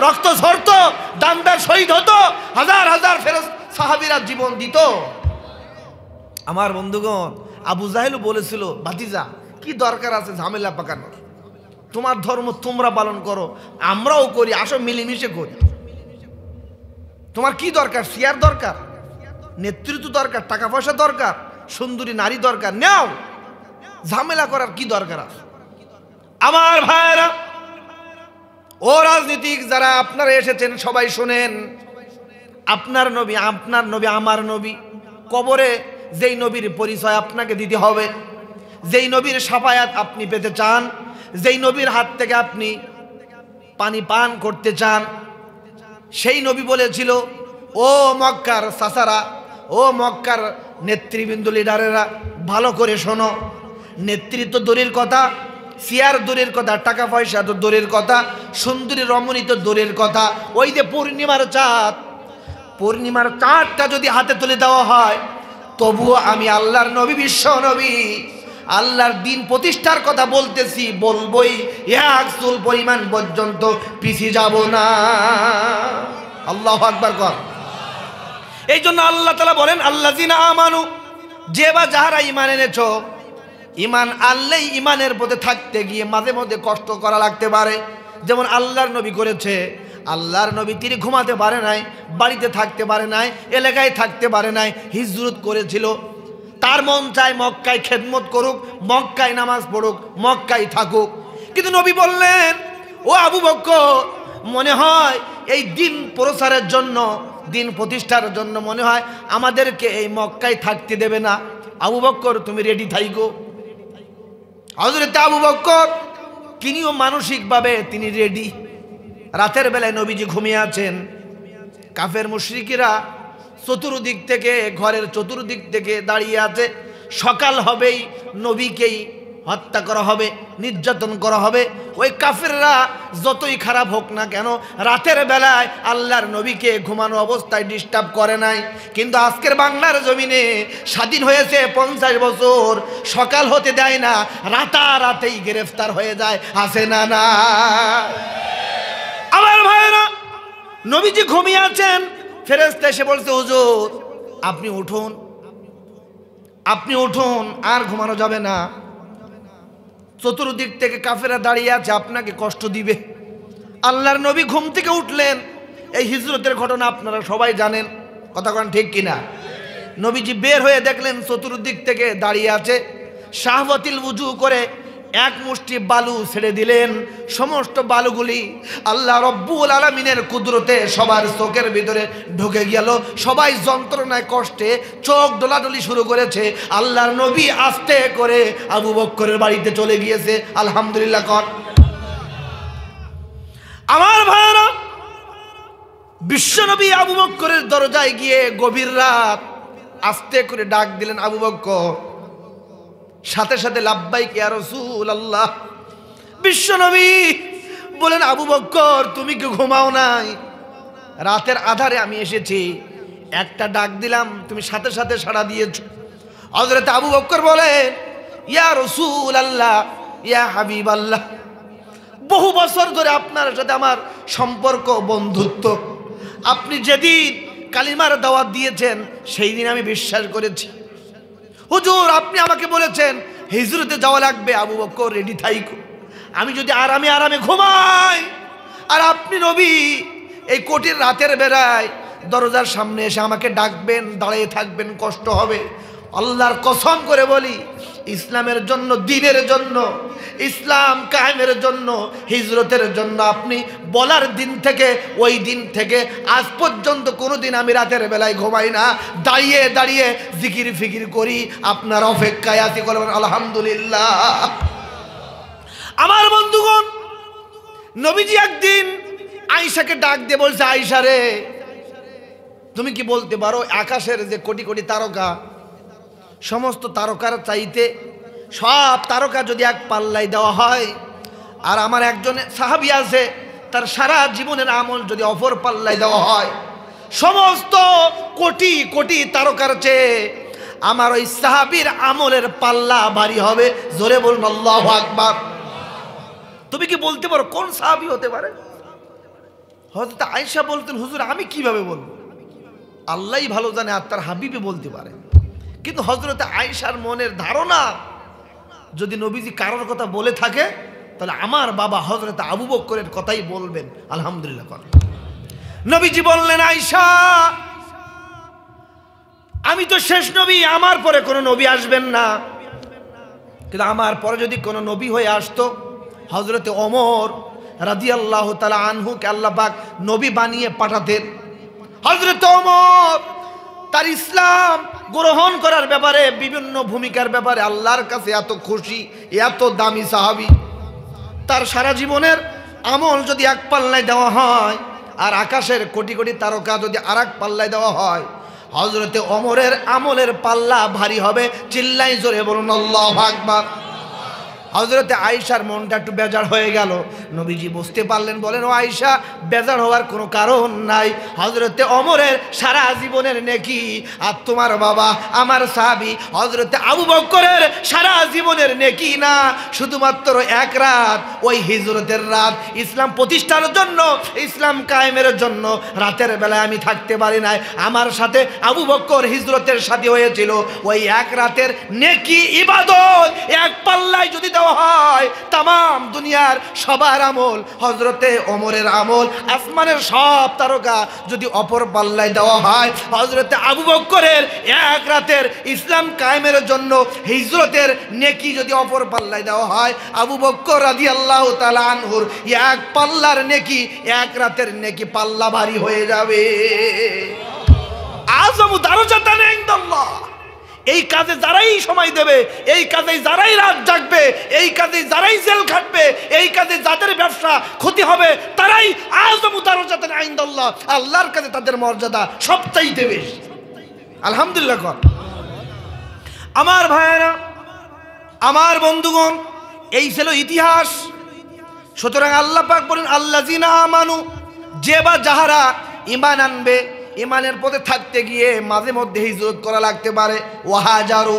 রক্ত ঝরতো, দামদার শহীদ হতো, হাজার হাজার ফেরেশতা সাহাবীরা জীবন দিত? আমার বন্ধুগণ, আবু জাহেলও বলেছিল, ভাতিজা কি দরকার আছে ঝামেলা পাকানোর, তোমার ধর্ম তোমরা পালন করো, আমরাও করি, আসো মিলেমিশে করি। তোমার কি দরকার? চেয়ার দরকার, নেতৃত্ব দরকার, টাকা পয়সা দরকার, সুন্দরী নারী দরকার, নাও, ঝামেলা করার কি দরকার আছে? আমার ভাইরা ও রাজনীতিক যারা আপনারা এসেছেন, সবাই শোনেন, আপনার নবী, আমার নবী, কবরে যেই নবীর পরিচয় আপনাকে দিতে হবে, যেই নবীর শাফায়াত আপনি পেতে চান, যেই নবীর হাত থেকে আপনি পানি পান করতে চান, সেই নবী বলেছিল, ও মক্কার চাচারা, ও মক্কার নেতৃবৃন্দ, লিডারেরা, ভালো করে শোনো, নেতৃত্ব দূরের কথা, চেয়ার দূরের কথা, টাকা পয়সা তো দূরের কথা, সুন্দরী রমণী তো দূরের কথা, ওই যে পূর্ণিমার চাঁদটা যদি হাতে তুলে দেওয়া হয়, তবুও আমি আল্লাহর নবী, বিশ্ব নবী, আল্লাহর দিন প্রতিষ্ঠার কথা বলতেছি, বলবই, এক চুল পরিমাণ পর্যন্ত পিছিয়ে যাব না। আল্লাহু আকবার কর। এই জন্য আল্লাহ তাআলা বলেন, আল্লাযিনা আমানু, যে বা যাহারা ঈমান এনেছো, ঈমান আনলেই ঈমানের পথে থাকতে গিয়ে মাঝে মধ্যে কষ্ট করা লাগতে পারে। যেমন আল্লাহর নবী করেছে। আল্লাহর নবী তিনি ঘুমাতে পারে নাই, বাড়িতে থাকতে পারে নাই, এলাকায় থাকতে পারে নাই, হিজরত করেছিল। তার মন চায় মক্কায় খেদমত করুক, মক্কায় নামাজ পড়ুক, মক্কায় থাকুক। কিন্তু নবী বললেন, ও আবু বকর, মনে হয় এই দিন প্রচারের জন্য, দিন প্রতিষ্ঠার জন্য মনে হয় আমাদেরকে এই মক্কায় থাকতে দেবে না। আবু বকর তুমি রেডি থাইকো। হযরত আবু বকর তিনিও মানসিকভাবে তিনি রেডি। রাতের বেলায় নবীজি ঘুমিয়ে আছেন, কাফের মুশরিকিরা চতুর্দিক থেকে, ঘরের চতুর্দিক থেকে দাঁড়িয়ে আছে। সকাল হবেই নবীকেই হত্যা করা হবে, নির্যাতন করা হবে। ওই কাফেররা যতই খারাপ হোক না কেন, রাতের বেলায় আল্লাহর নবীকে ঘুমানো অবস্থায় ডিস্টার্ব করে নাই। কিন্তু আজকের বাংলার জমিনে স্বাধীন হয়েছে 50 বছর, সকাল হতে দেয় না, রাতারাতেই গ্রেফতার হয়ে যায়, আছে না? না আমার ভাইরা, নবীজি ঘুমিয়ে আছেন, ফেরেশতা এসে বলছে, হুজুর আপনি উঠুন, আপনি উঠুন, আর ঘুমানো যাবে না। চতুর্দিক থেকে কাফেররা দাঁড়িয়ে আছে, আপনাকে কষ্ট দিবে। আল্লাহর নবী ঘুম থেকে উঠলেন। এই হিজরতের ঘটনা আপনারা সবাই জানেন, কথা কোন ঠিক কিনা? নবীজি বের হয়ে দেখলেন চতুর্দিক থেকে দাঁড়িয়ে আছে, শাহওয়াতিল ওযু করে এক মুষ্টি বালু ছেড়ে দিলেন। সমস্ত বালুগুলি আল্লাহ রব্বুল আলামিনের কুদরতে সবার চোখের ভিতরে ঢুকে গেল। সবাই যন্ত্রণায় কষ্টে চোখ দোলাদলি শুরু করেছে। আল্লাহর নবী আস্তে করে আবু বকরের বাড়িতে চলে গিয়েছে। আলহামদুলিল্লাহ কর। আমার ভাইরা, বিশ্বনবী আবু বকরের দরজায় গিয়ে গভীর রাত আস্তে করে ডাক দিলেন, আবু বকর। সাথে সাথে লাব্বাইক ইয়া রাসূলুল্লাহ। বিশ্বনবী বলেন, আবু বকর তুমি কি ঘুমাও নাই? রাতের আধারে আমি এসেছি, একটা ডাক দিলাম, তুমি সাথে সাথে সাড়া দিয়েছো। হযরত আবু বকর বলেন, ইয়া রাসূলুল্লাহ, ইয়া হাবিবাল্লাহ, বহু বছর ধরে আপনার সাথে আমার সম্পর্ক, বন্ধুত্ব। আপনি যেদিন কালিমার দাওয়াত দিয়েছেন সেই দিন আমি বিশ্বাস করেছি। হুজুর আপনি আমাকে বলেছেন হিজরতে যাওয়া লাগবে, আবু বকর রেডি থাইকো। আমি যদি আরামে আরামে ঘুমাই, আর আপনি নবী এই কঠিন রাতের বেলায় দরজার সামনে এসে আমাকে ডাকবেন, দাঁড়িয়ে থাকবেন, কষ্ট হবে। আল্লাহর কসম করে বলি, ইসলামের জন্য, দ্বীনের জন্য, ইসলাম কায়েমের জন্য, হিজরতের জন্য আপনি বলার দিন থেকে, ওই দিন থেকে আজ পর্যন্ত কোনোদিন আমি রাতের বেলায় ঘুমাই না, দাঁড়িয়ে দাঁড়িয়ে জিকির ফিকির করি, আপনার অপেক্ষায় আছি। বলবেন আলহামদুলিল্লাহ। আমার বন্ধুগণ, নবীজি একদিন আয়েশাকে ডাক দিয়ে বলছে, আয়েশা রে, তুমি কি বলতে পারো আকাশের যে কোটি কোটি তারকা, সমস্ত তারকার চাইতে সব তারকা যদি এক পাল্লায় দেওয়া হয়, আর আমার একজন সাহাবী আছে তার সারা জীবনের আমল যদি অপর পাল্লায় দেওয়া হয়, সমস্ত কোটি কোটি তারকার চেয়ে আমার ওই সাহাবীর আমলের পাল্লা ভারী হবে। জোরে বলুন আল্লাহু আকবার। তুমি কি বলতে পারো কোন সাহাবী হতে পারে? হযরত আয়েশা বলতেন, হুজুর আমি কিভাবে বলবো, আল্লাহই ভালো জানে, আর তার হাবিবে বলতে পারে। কিন্তু হযরত আয়েশার মনের ধারণা, যদি নবীজি কারোর কথা বলে থাকে তাহলে আমার বাবা হযরত আবু বকরের কথাই বলবেন। আলহামদুলিল্লাহ। নবীজি বললেন, আয়েশা আমি তো শেষ নবী, আমার পরে কোনো নবী আসবেন না। কিন্তু আমার পরে যদি কোনো নবী হয়ে আসতো, হযরত ওমর রাদিয়াল্লাহু তাআলা আনহুকে আল্লাহ পাক নবী বানিয়ে পাঠাতেন। হযরত ওমর তার ইসলাম গ্রহণ করার ব্যাপারে, বিভিন্ন ভূমিকার ব্যাপারে আল্লাহর কাছে এত খুশি, এত দামি সাহাবী, তার সারা জীবনের আমল যদি এক পাল্লায় দেওয়া হয়, আর আকাশের কোটি কোটি তারকা যদি আর এক পাল্লায় দেওয়া হয়, হযরতে ওমরের আমলের পাল্লা ভারী হবে। চিল্লাই জোরে বলুন আল্লাহু আকবার। হযরতে আয়েশার মনটা একটু বেজার হয়ে গেল। নবীজি বুঝতে পারলেন, বলেন, ও আয়েশা বেজার হওয়ার কোনো কারণ নাই। হযরতে ওমরের সারা জীবনের নেকি, আর তোমার বাবা আমার সাহাবী হযরতে আবু বকরের সারা জীবনের নেকি না, শুধুমাত্র এক রাত, ওই হিজরতের রাত, ইসলাম প্রতিষ্ঠার জন্য, ইসলাম কায়েমের জন্য রাতের বেলায় আমি থাকতে পারি নাই। আমার সাথে আবু বকর হিজরতের সাথী হয়েছিল। ওই এক রাতের নেকি, ইবাদত এক পাল্লায় যদি দেওয়া হয়, তামাম দুনিয়ার সবার আমল, হযরতে ওমরের আমল, আসমানের সব তারকা যদি অপর পাল্লায় দেওয়া হয়, হযরতে আবু বকরের এক রাতের ইসলাম কায়েমের জন্য হিজরতের নেকি যদি অপর পাল্লায় দেওয়া হয়, আবু বকর রাদিয়াল্লাহু তাআলা আনহুর এক পাল্লার নেকি, এক রাতের নেকি পাল্লা ভারী হয়ে যাবে। আযমু দারাজাতান ইনদাল্লাহ। এই কাজে যারাই সময় দেবে, এই কাজে যারাই রাত জাগবে, এই কাজে যারাই জেল খাটবে, এই কাজে যাদের ব্যবসা ক্ষতি হবে, তারাই আযমু দারাজাতান ইনদাল্লাহ, আল্লাহর কাছে তাদের মর্যাদা সবচাইতে বেশি। আলহামদুলিল্লাহ। আমার ভাইয়েরা, আমার বন্ধুগণ, এই ছিল ইতিহাস। সুতরাং আল্লাহ পাক বলেন, আল্লাযিনা আমানু, যে বা যাহারা ঈমান আনবে, ইমানের পথে থাকতে গিয়ে মাঝে মধ্যে হিজরত করা লাগতে পারে। ওয়াহাজারু,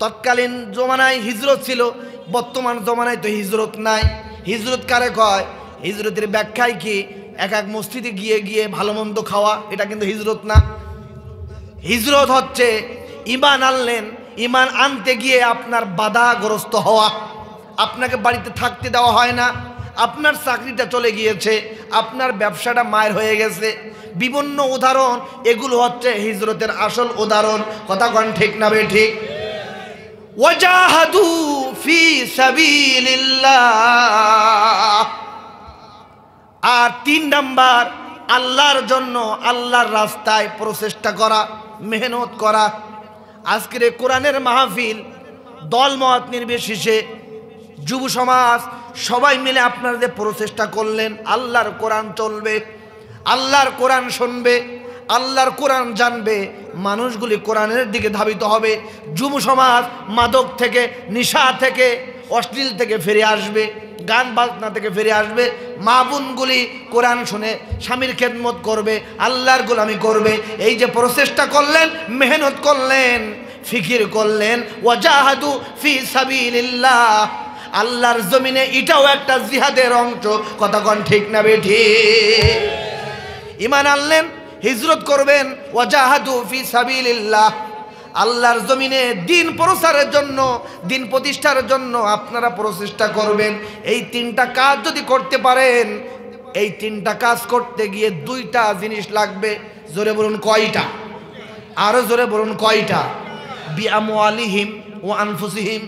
তৎকালীন জমানায় হিজরত ছিল, বর্তমান জমানায় তো হিজরত নাই। হিজরত কারে কয়? হিজরতের ব্যাখ্যায় কি এক এক মসজিদে গিয়ে গিয়ে ভালো মন্দ খাওয়া, এটা কিন্তু হিজরত না। হিজরত হচ্ছে ইমান আনলেন, ইমান আনতে গিয়ে আপনার বাধাগ্রস্ত হওয়া, আপনাকে বাড়িতে থাকতে দেওয়া হয় না, আপনার চাকরিটা চলে গিয়েছে, আপনার ব্যবসাটা মায়ের হয়ে গেছে। বিভিন্ন উদাহরণ, এগুলো হচ্ছে হিজরতের আসল উদাহরণ। কথা কোন ঠিক না বে ঠিক? ওয়াজাহাদু ফি সাবিলিল্লাহ। আর 3 নাম্বার, আল্লাহর জন্য, আল্লাহর রাস্তায় প্রচেষ্টা করা, মেহনত করা। আজকের এই কোরআনের মাহফিল দলমত নির্বিশেষে যুব সমাজ সবাই মিলে আপনারা যে প্রচেষ্টা করলেন, আল্লাহর কোরআন চলবে, আল্লাহর কোরআন শুনবে, আল্লাহর কোরআন জানবে, মানুষগুলি কোরআনের দিকে ধাবিত হবে। যুব সমাজ মাদক থেকে, নিশা থেকে, অশ্লীল থেকে ফিরে আসবে, গান বাজনা থেকে ফিরে আসবে। মা বোনগুলি কোরআন শুনে স্বামীর খেদমত করবে, আল্লাহর গোলামি করবে। এই যে প্রচেষ্টা করলেন, মেহনত করলেন, ফিকির করলেন, ওয়াজাহাদু ফি সাবিলিল্লাহ, আল্লাহর জমিনে, এটাও একটা জিহাদের অংশ। কথা কোন ঠিক না বেঠি? ঈমান আনলেন, হিজরত করবেন, ওয়াজাহাদু ফি সাবিলিল্লাহ, আল্লাহর জমিনে দিন প্রচারের জন্য, দিন প্রতিষ্ঠার জন্য আপনারা প্রচেষ্টা করবেন। এই 3টা কাজ যদি করতে পারেন, এই 3টা কাজ করতে গিয়ে 2টা জিনিস লাগবে। জোরে বলুন কয়টা? আরো জোরে বলুন কয়টা? বিআমওয়ালিহিম ওয়া আনফুসিহিম।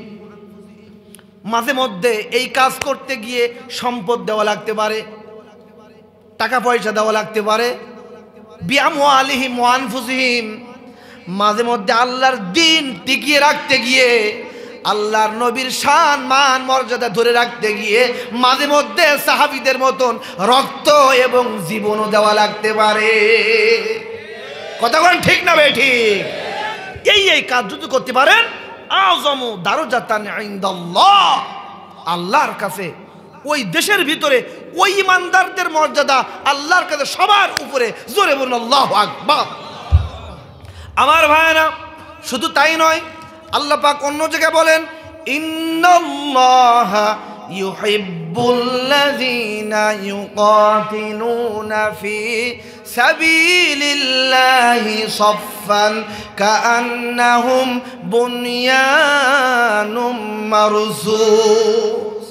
মাঝে মধ্যে এই কাজ করতে গিয়ে সম্পদ দেওয়া লাগতে পারে, টাকা পয়সা দেওয়া লাগতে পারে। বিআমওয়ালিহিম ওয়া আনফুসিহিম, মাঝে মধ্যে আল্লাহর দিন টিকিয়ে রাখতে গিয়ে, আল্লাহর নবীর শান মান মর্যাদা ধরে রাখতে গিয়ে মাঝে মধ্যে সাহাবীদের মতন রক্ত এবং জীবনও দেওয়া লাগতে পারে। কথা বলেন ঠিক না ভাই? ঠিক। এই কাজ যদি করতে পারেন, আযমু দারাজাতান ইনদাল্লাহ, আল্লাহর কাছে, ওই দেশের ভিতরে ওই ইমানদারদের মর্যাদা আল্লাহর কাছে সবার উপরে। জোরে বলুন আল্লাহু আকবার। আমার ভাইরা, শুধু তাই নয়, আল্লাহ পাক অন্য জায়গায় বলেন, ইন্নাল্লাহা ইউহিব্বুল্লাযীনা ইউকাতিলুনা ফি সাবিলিল্লাহি সাফফান কাআন্নাহুম বুনয়ানুম মারসুস।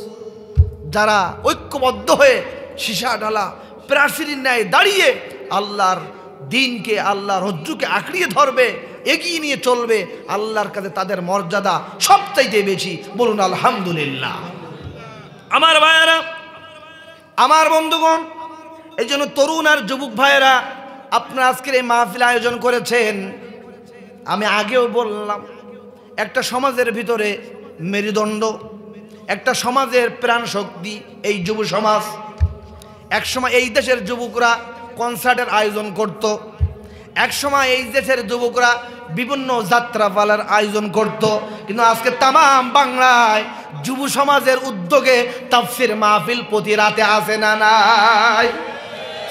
যারা ঐক্যবদ্ধ হয়ে সীসা ঢালা প্রাচীরের ন্যায় দাঁড়িয়ে আল্লাহর দিনকে, আল্লাহর রজ্জুকে আঁকড়িয়ে ধরবে, এগিয়ে নিয়ে চলবে, আল্লাহর কাছে তাদের মর্যাদা সবচাইতে বেশি। বলুন আলহামদুলিল্লাহ। আমার ভাইয়েরা, আমার বন্ধুগণ, এই জন্য তরুণ আর যুবক ভাইয়েরা, আপনারা আজকের এই মাহফিল আয়োজন করেছেন। আমি আগেও বললাম, একটা সমাজের ভিতরে মেরুদণ্ড, একটা সমাজের প্রাণ শক্তি এই যুব সমাজ। একসময় এই দেশের যুবকরা কনসার্টের আয়োজন করত, একসময় এই দেশের যুবকরা বিভিন্ন যাত্রাপালার আয়োজন করত, কিন্তু আজকে তামাম বাংলায় যুব সমাজের উদ্যোগে তাফসীর মাহফিল প্রতি রাতে আসে না নাই?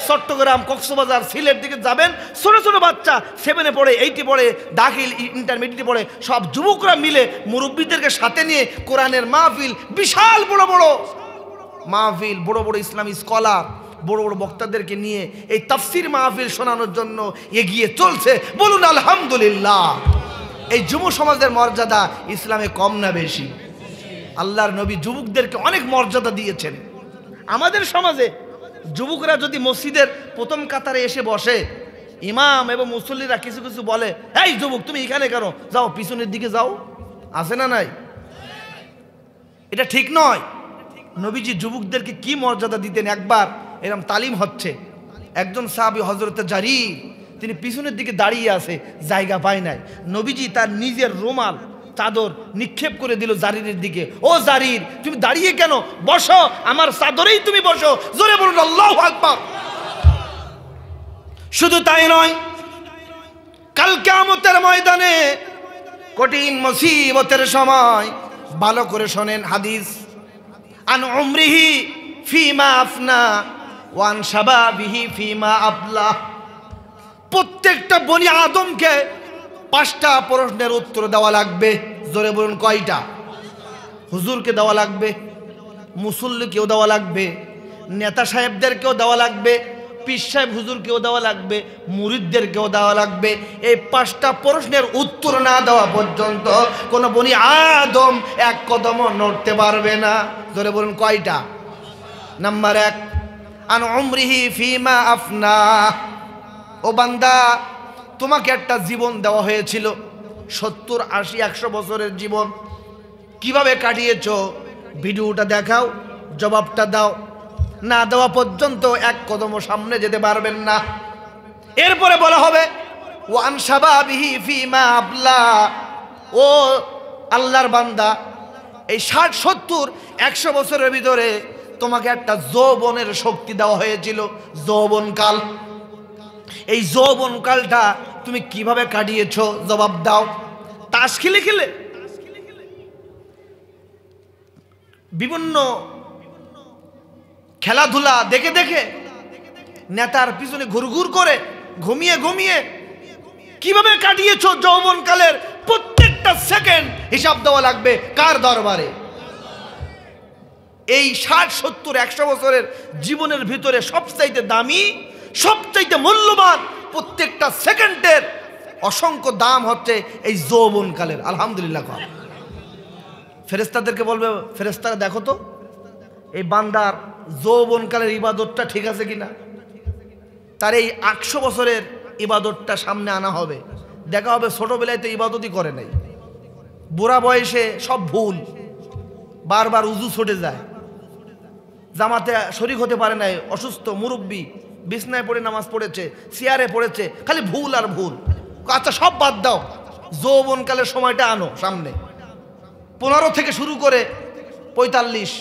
চট্টগ্রাম, কক্সবাজার, সিলেট দিকে যাবেন, ছোট ছোট বাচ্চা 7-এ পড়ে, 8-এ পড়ে, দাখিল, ইন্টারমিডিয়েটে পড়ে, সব যুবকরা মিলে মুরব্বীদেরকে সাথে নিয়ে কোরআনের মাহফিল, বিশাল বড় বড় মাহফিল, বড় বড় ইসলামী স্কলার, বড় বড় বক্তাদেরকে নিয়ে এই তাফসীর মাহফিল শোনানোর জন্য এগিয়ে চলছে। বলুন আলহামদুলিল্লাহ। এই যুব সমাজের মর্যাদা ইসলামে কম না বেশি? আল্লাহর নবী যুবকদেরকে অনেক মর্যাদা দিয়েছেন। আমাদের সমাজে যুবকরা যদি মসজিদের প্রথম কাতারে এসে বসে, ইমাম এবং মুসল্লিরা কিছু কিছু বলে, এই যুবক তুমি এখানে কেন, যাও পিছনের দিকে যাও, আছে না নাই? এটা ঠিক নয়। নবীজি যুবকদেরকে কি মর্যাদা দিতেন। একবার এরকম তালিম হচ্ছে, একজন সাহাবী হযরতে জারির, তিনি পিছনের দিকে দাঁড়িয়ে আছে, জায়গা পায় নাই। নবীজি তার নিজের রুমাল, চাদর নিক্ষেপ করে দিল জারিরের দিকে। ও জারির, তুমি দাঁড়িয়ে কেন, বসো, আমার চাদরেই তুমি বসো। জোরে বলুন আল্লাহু আকবার। শুধু তাই নয়, কাল কিয়ামতের ময়দানে কঠিন মুসিবতের সময়, ভালো করে শোনেন হাদিস, আন উমরিহি ফিমা আফনা ওয়ান শাবাবিহি ফিমা আবলা। প্রত্যেকটা বনি আদমকে 5টা প্রশ্নের উত্তর দেওয়া লাগবে। জোরে বলুন কয়টা? হুজুরকে দেওয়া লাগবে, মুসল্লিকেও দেওয়া লাগবে, নেতা সাহেবদেরকেও দেওয়া লাগবে, পীর সাহেব হুজুরকেও দেওয়া লাগবে, মুরিদদেরকেও দেওয়া লাগবে। এই 5টা প্রশ্নের উত্তর না দেওয়া পর্যন্ত কোনো বনি আদম এক কদমও নড়তে পারবে না। জোরে বলুন কয়টা? নাম্বার 1, আন উমরিহি ফিমা আফনা। ও বান্দা, তোমাকে একটা জীবন দেওয়া হয়েছিল, 70, 80, 100 বছরের জীবন। কিভাবে কাটিয়েছো ভিডিওটা দেখাও, জবাবটা দাও। না দেওয়া পর্যন্ত এক কদমও সামনে যেতে পারবেন না। এরপরে বলা হবে ওয়ান শাবাবিহি ফিমা আবলা। ও আল্লাহর বান্দা, এই 60, 70, 100 বছরের ভিতরে তোমাকে একটা যৌবনের শক্তি দেওয়া হয়েছিল, যৌবনকাল। এই যৌবনকালটা তুমি কিভাবে কাটিয়েছো জবাব দাও। তাস খেলে খেলে, বিভিন্ন খেলাধুলা দেখে দেখে, নেতার পিছনে ঘুরঘুর করে, ঘুমিয়ে ঘুমিয়ে কিভাবে কাটিয়েছো যৌবনকালের প্রত্যেকটা সেকেন্ড হিসাব দেওয়া লাগবে কার দরবারে? এই 60, 70, 100 বছরের জীবনের ভিতরে সবচাইতে দামি, সবচাইতে মূল্যবান প্রত্যেকটা সেকেন্ডের অসংখ্য দাম হচ্ছে এই যৌবনকালের। আলহামদুলিল্লাহ। ফেরেশতাদেরকে বলবে, ফেরেশতারা দেখো তো এই বান্দার যৌবনকালের ইবাদতটা ঠিক আছে কিনা। তার এই 100 বছরের ইবাদতটা সামনে আনা হবে, দেখা হবে ছোটবেলায় তো ইবাদতই করে নাই, বুড়া বয়সে সব ভুল, বারবার উজু ছুটে যায়, জামাতে শরীক হতে পারে নাই, অসুস্থ মুরব্বী, বিছনায় পড়ে নামাজ পড়েছে, চেয়ারে পড়েছে, খালি ভুল আর ভুল। আচ্ছা সব বাদ দাও, যৌবনকালের সময়টা আনো সামনে। 15 থেকে শুরু করে 45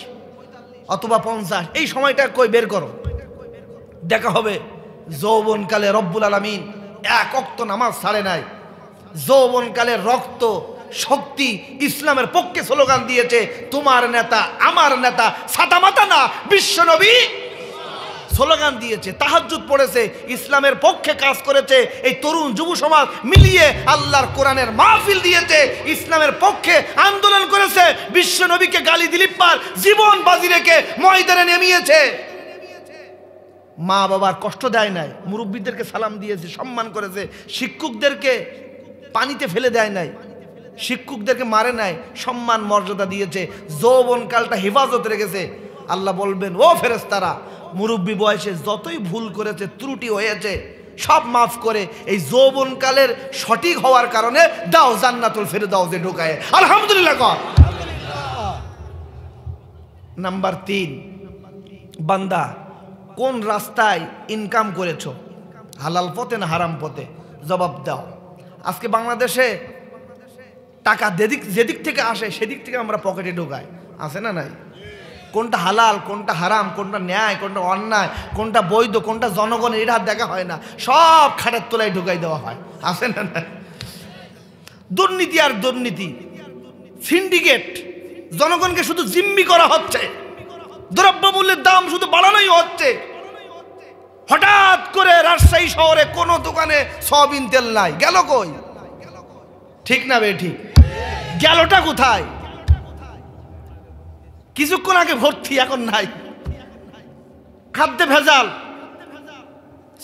অথবা 50 এই সময়টা কই বের করো, দেখা হবে যৌবনকালে রব্বুল আলামিন 1 ওয়াক্ত নামাজ ছাড়ে নাই। যৌবনকালের রক্ত শক্তি ইসলামের পক্ষে স্লোগান দিয়েছে, তোমার নেতা আমার নেতা সাদামাতা না বিশ্বনবী স্লোগান দিয়েছে, তাহাজ্জুদ পড়েছে, ইসলামের পক্ষে কাজ করেছে। এই তরুণ যুব সমাজ মিলিয়ে আল্লাহর কোরআনের মাহফিল দিয়েছে, ইসলামের পক্ষে আন্দোলন করেছে, বিশ্বনবীকে গালি দিলিপ্পার জীবন বাজি রেখে ময়দানে নেমিয়েছে। মা বাবার কষ্ট দেয় নাই, মুরব্বীদেরকে সালাম দিয়েছে, সম্মান করেছে, শিক্ষকদেরকে পানিতে ফেলে দেয় নাই, শিক্ষকদেরকে মারে নাই, সম্মান মর্যাদা দিয়েছে, যৌবনকালটা হেফাজত রেখেছে। আল্লাহ বলবেন, ও ফেরেশতারা, মুরব্বী বয়সে যতই ভুল করেছে, ত্রুটি হয়েছে, সব মাফ করে এই যৌবনকালের সঠিক হওয়ার কারণে দাও জান্নাতুল ফেরদাউসে ঢোকায়। আলহামদুলিল্লাহ কর। নাম্বার 3, বান্দা কোন রাস্তায় ইনকাম করেছো, হালাল পথে না হারাম পথে, জবাব দাও। আজকে বাংলাদেশে টাকা যেদিক থেকে আসে সেদিক থেকে আমরা পকেটে ঢোকাই, আছে না নাই? কোনটা হালাল, কোনটা হারাম, কোনটা ন্যায়, কোনটা অন্যায়, কোনটা বৈধ, কোনটা জনগণের, এটা দেখা হয় না, সব খাটের তলায় ঢুকাই দেওয়া হয়, আছে না নাই? দুর্নীতি আর দুর্নীতি, সিন্ডিকেট, জনগণকে শুধু জিম্মি করা হচ্ছে, দ্রব্যমূল্যের দাম শুধু বাড়ানোই হচ্ছে। হঠাৎ করে রাজশাহী শহরে কোনো দোকানে সয়াবিন তেল নাই, গেল কই? ঠিক না বে ঠিক? গেলটা কোথায়? কিছুক্ষণ আগে ভর্তি, এখন নাই। খাদ্যে ভেজাল,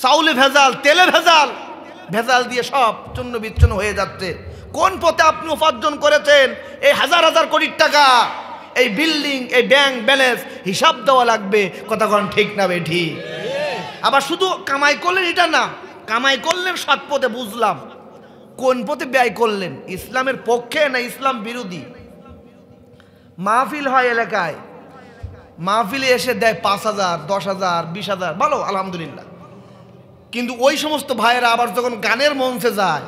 চাউলে ভেজাল, তেলে ভেজাল, ভেজাল দিয়ে সব চূর্ণ বিচ্ছন্ন হয়ে যাচ্ছে। কোন পথে আপনি উপার্জন করেছেন এই হাজার হাজার কোটি টাকা? এই বিল্ডিং, এই ব্যাংক ব্যালেন্স হিসাব দেওয়া লাগবে, কথা কোন ঠিক না বে ঠিক? আবার শুধু কামাই করলেন এটা না, কামাই করলেন সৎ পথে, বুঝলাম, কোন পথে ব্যয় করলেন, ইসলামের পক্ষে না ইসলাম বিরোধী? মাহফিল হয় এলাকায়, মাহফিলে এসে দেয় 5,000, 10,000, 20,000, ভালো আলহামদুলিল্লাহ। কিন্তু ওই সমস্ত ভাইয়েরা আবার যখন গানের মঞ্চে যায়,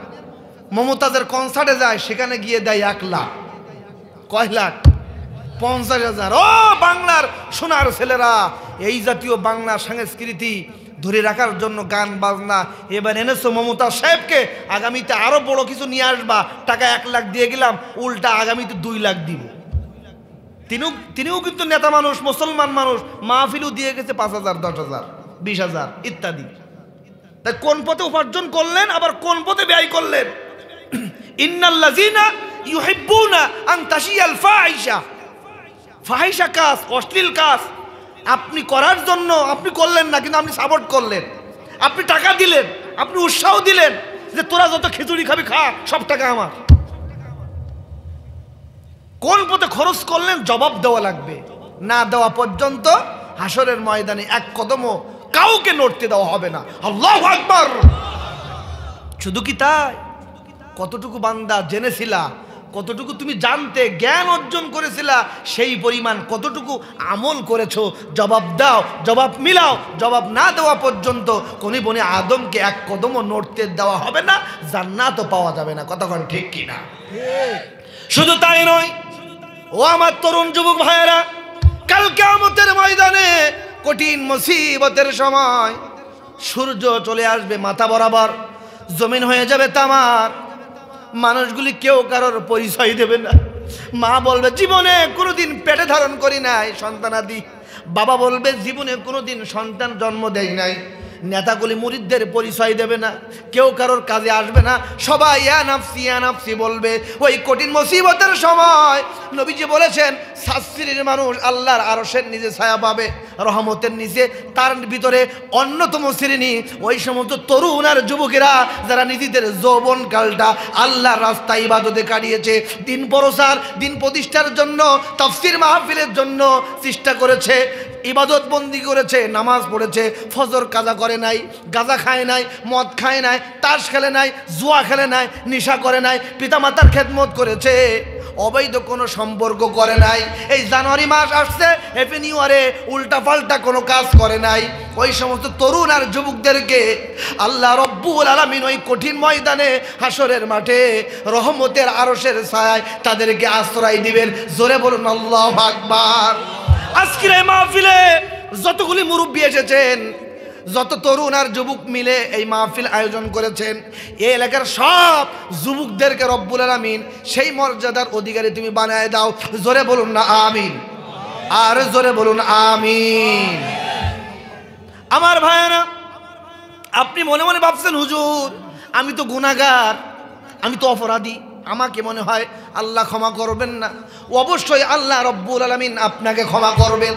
মমতাজের কনসার্টে যায়, সেখানে গিয়ে দেয় 1 লাখ। কয় লাখ? 50,000। ও বাংলার সোনার ছেলেরা, এই জাতীয় বাংলা সংস্কৃতি ধরে রাখার জন্য গান বাজনা এবার এনেছো মমতা সাহেবকে, আগামীতে আরো বড় কিছু নিয়ে আসবা, টাকা 1 লাখ দিয়ে গেলাম, উল্টা আগামীতে 2 লাখ দিব। তিনিও কিন্তু নেতা মানুষ, মুসলমান মানুষ, মাহফিলও দিয়ে গেছে 5,000, 10,000, 20,000 ইত্যাদি। তাই কোন পথে উপার্জন করলেন, আবার কোন পথে ব্যয় করলেন? ইন্নাল্লাযীনা ইউহিব্বুনা আন তাশিয়াল ফাহিশা, ফাহিশা কাজ, অশ্লীল কাজ আপনি করার জন্য আপনি করলেন না, কিন্তু আপনি সাপোর্ট করলেন, আপনি টাকা দিলেন, আপনি উৎসাহ দিলেন যে তোরা যত খিচুড়ি খাবি খা, সব টাকা আমার। কোন পথে খরচ করলেন জবাব দেওয়া লাগবে, না দেওয়া পর্যন্ত হাসরের ময়দানে এক কদমও কাউকে নড়তে দেওয়া হবে না। আল্লাহু আকবার। শুধু কি তাই, কতটুকু বান্দা জেনেছিলা, কতটুকু তুমি জানতে জ্ঞান অর্জন করেছিলা, সেই পরিমাণ কতটুকু আমল করেছো, জবাব দাও, জবাব মিলাও। জবাব না দেওয়া পর্যন্ত কোন বনে আদমকে এক কদমও নড়তে দেওয়া হবে না, জান্নাতও পাওয়া যাবে না। কতক্ষণ ঠিক কিনা? শুধু তাই নয়, ও আমার তরুণ যুবক ভাইয়েরা, কাল কিয়ামতের ময়দানে কঠিন মুসিবতের সময় সূর্য চলে আসবে মাথা বরাবর, জমিন হয়ে যাবে তামার, মানুষগুলি কেউ কারোর পরিচয় দেবে না। মা বলবে জীবনে কোনোদিন পেটে ধারণ করি নাই সন্তানাদি, বাবা বলবে জীবনে কোনোদিন সন্তান জন্ম দেয় নাই। নেতাগুলি মুরিদদের পরিচয় দেবে না, কেউ কারোর কাজে আসবে না, সবাই ইয়া নাফসি বলবে। ওই কঠিন মুসিবতের সময় নবীজি বলেছেন 7 শ্রেণীর মানুষ আল্লাহর আরশের নিচে ছায়া পাবে, রহমতের নিচে। তার ভিতরে অন্যতম শ্রেণী ওই সমস্ত তরুণ আর যুবকেরা যারা নিজেদের যৌবনকালটা আল্লাহর রাস্তায় ইবাদতে কাটিয়েছে, দিন প্রচার, দিন প্রতিষ্ঠার জন্য, তাফসীর মাহফিলের জন্য চেষ্টা করেছে, ইবাদত বন্দি করেছে, নামাজ পড়েছে, ফজর কাজা করে নাই, গাঁজা খায় নাই, মদ খায় নাই, তাস খেলে নাই, জুয়া খেলে নাই, নেশা করে নাই, পিতামাতার খেদমত করেছে, অবৈধ কোনো সম্পর্ক করে নাই। এই জানুয়ারি মাস আসছে, হ্যাপি নিউ ইয়ারে উল্টা পাল্টা কোনো কাজ করে নাই। ওই সমস্ত তরুণ আর যুবকদেরকে আল্লাহ রব্বুল আলামিন ওই কঠিন ময়দানে হাসরের মাঠে রহমতের আরশের ছায়ায় তাদেরকে আশ্রয় দিবেন। জোরে বলুন আল্লাহু আকবার। আজকের এই মাহফিলে যতগুলি মুরব্বী এসেছেন, যত তরুণ আর যুবক মিলে এই মাহফিল আয়োজন করেছেন, এই এলাকার সব যুবকদেরকে রব্বুল আলামিন সেই মর্যাদার অধিকারী তুমি বানায় দাও। জোরে বলুন না আমিন, আর জোরে বলুন আমিন। আমার ভাইয়েরা, আপনি মনে মনে ভাবছেন হুজুর আমি তো গুনাহগার, আমি তো অপরাধী, আমাকে মনে হয় আল্লাহ ক্ষমা করবেন না। অবশ্যই আল্লাহ রব্বুল আলামিন আপনাকে ক্ষমা করবেন।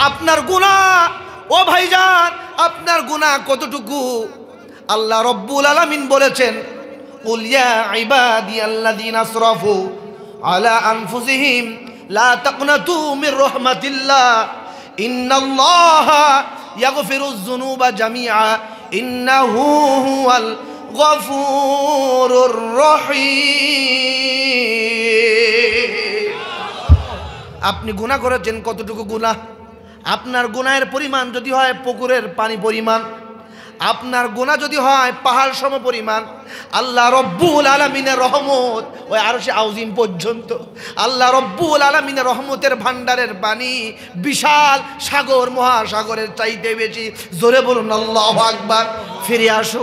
আপনার গুনাহ, ও ভাইজান, আপনার গুনাহ কতটুকু? আল্লাহ রব্বুল আলামিন বলেছেন কুল ইয়া ইবাদিয়াল্লাযীনা আসরাফু আলা আনফুসিহিম লা তাকনাতু মির রাহমাতিল্লাহ ইন্নাল্লাহা ইয়াগফিরুয যুনুবা জামিআ ইন্নাহু হুয়াল গফুরুর রহিম। আপনি গুনাহ করেছেন, কতটুকু গুনাহ? আপনার গুনাহের পরিমাণ যদি হয় পুকুরের পানি পরিমাণ, আপনার গুনাহ যদি হয় পাহাড় সম পরিমাণ, আল্লাহ রব্বুল আলামিনের রহমত ওই আরশে আযীম পর্যন্ত। আল্লাহ রব্বুল আলামিনের রহমতের ভান্ডারের পানি বিশাল সাগর, মহাসাগরের চাইতে বেশি। জোরে বলুন আল্লাহু আকবার। ফিরে আসো,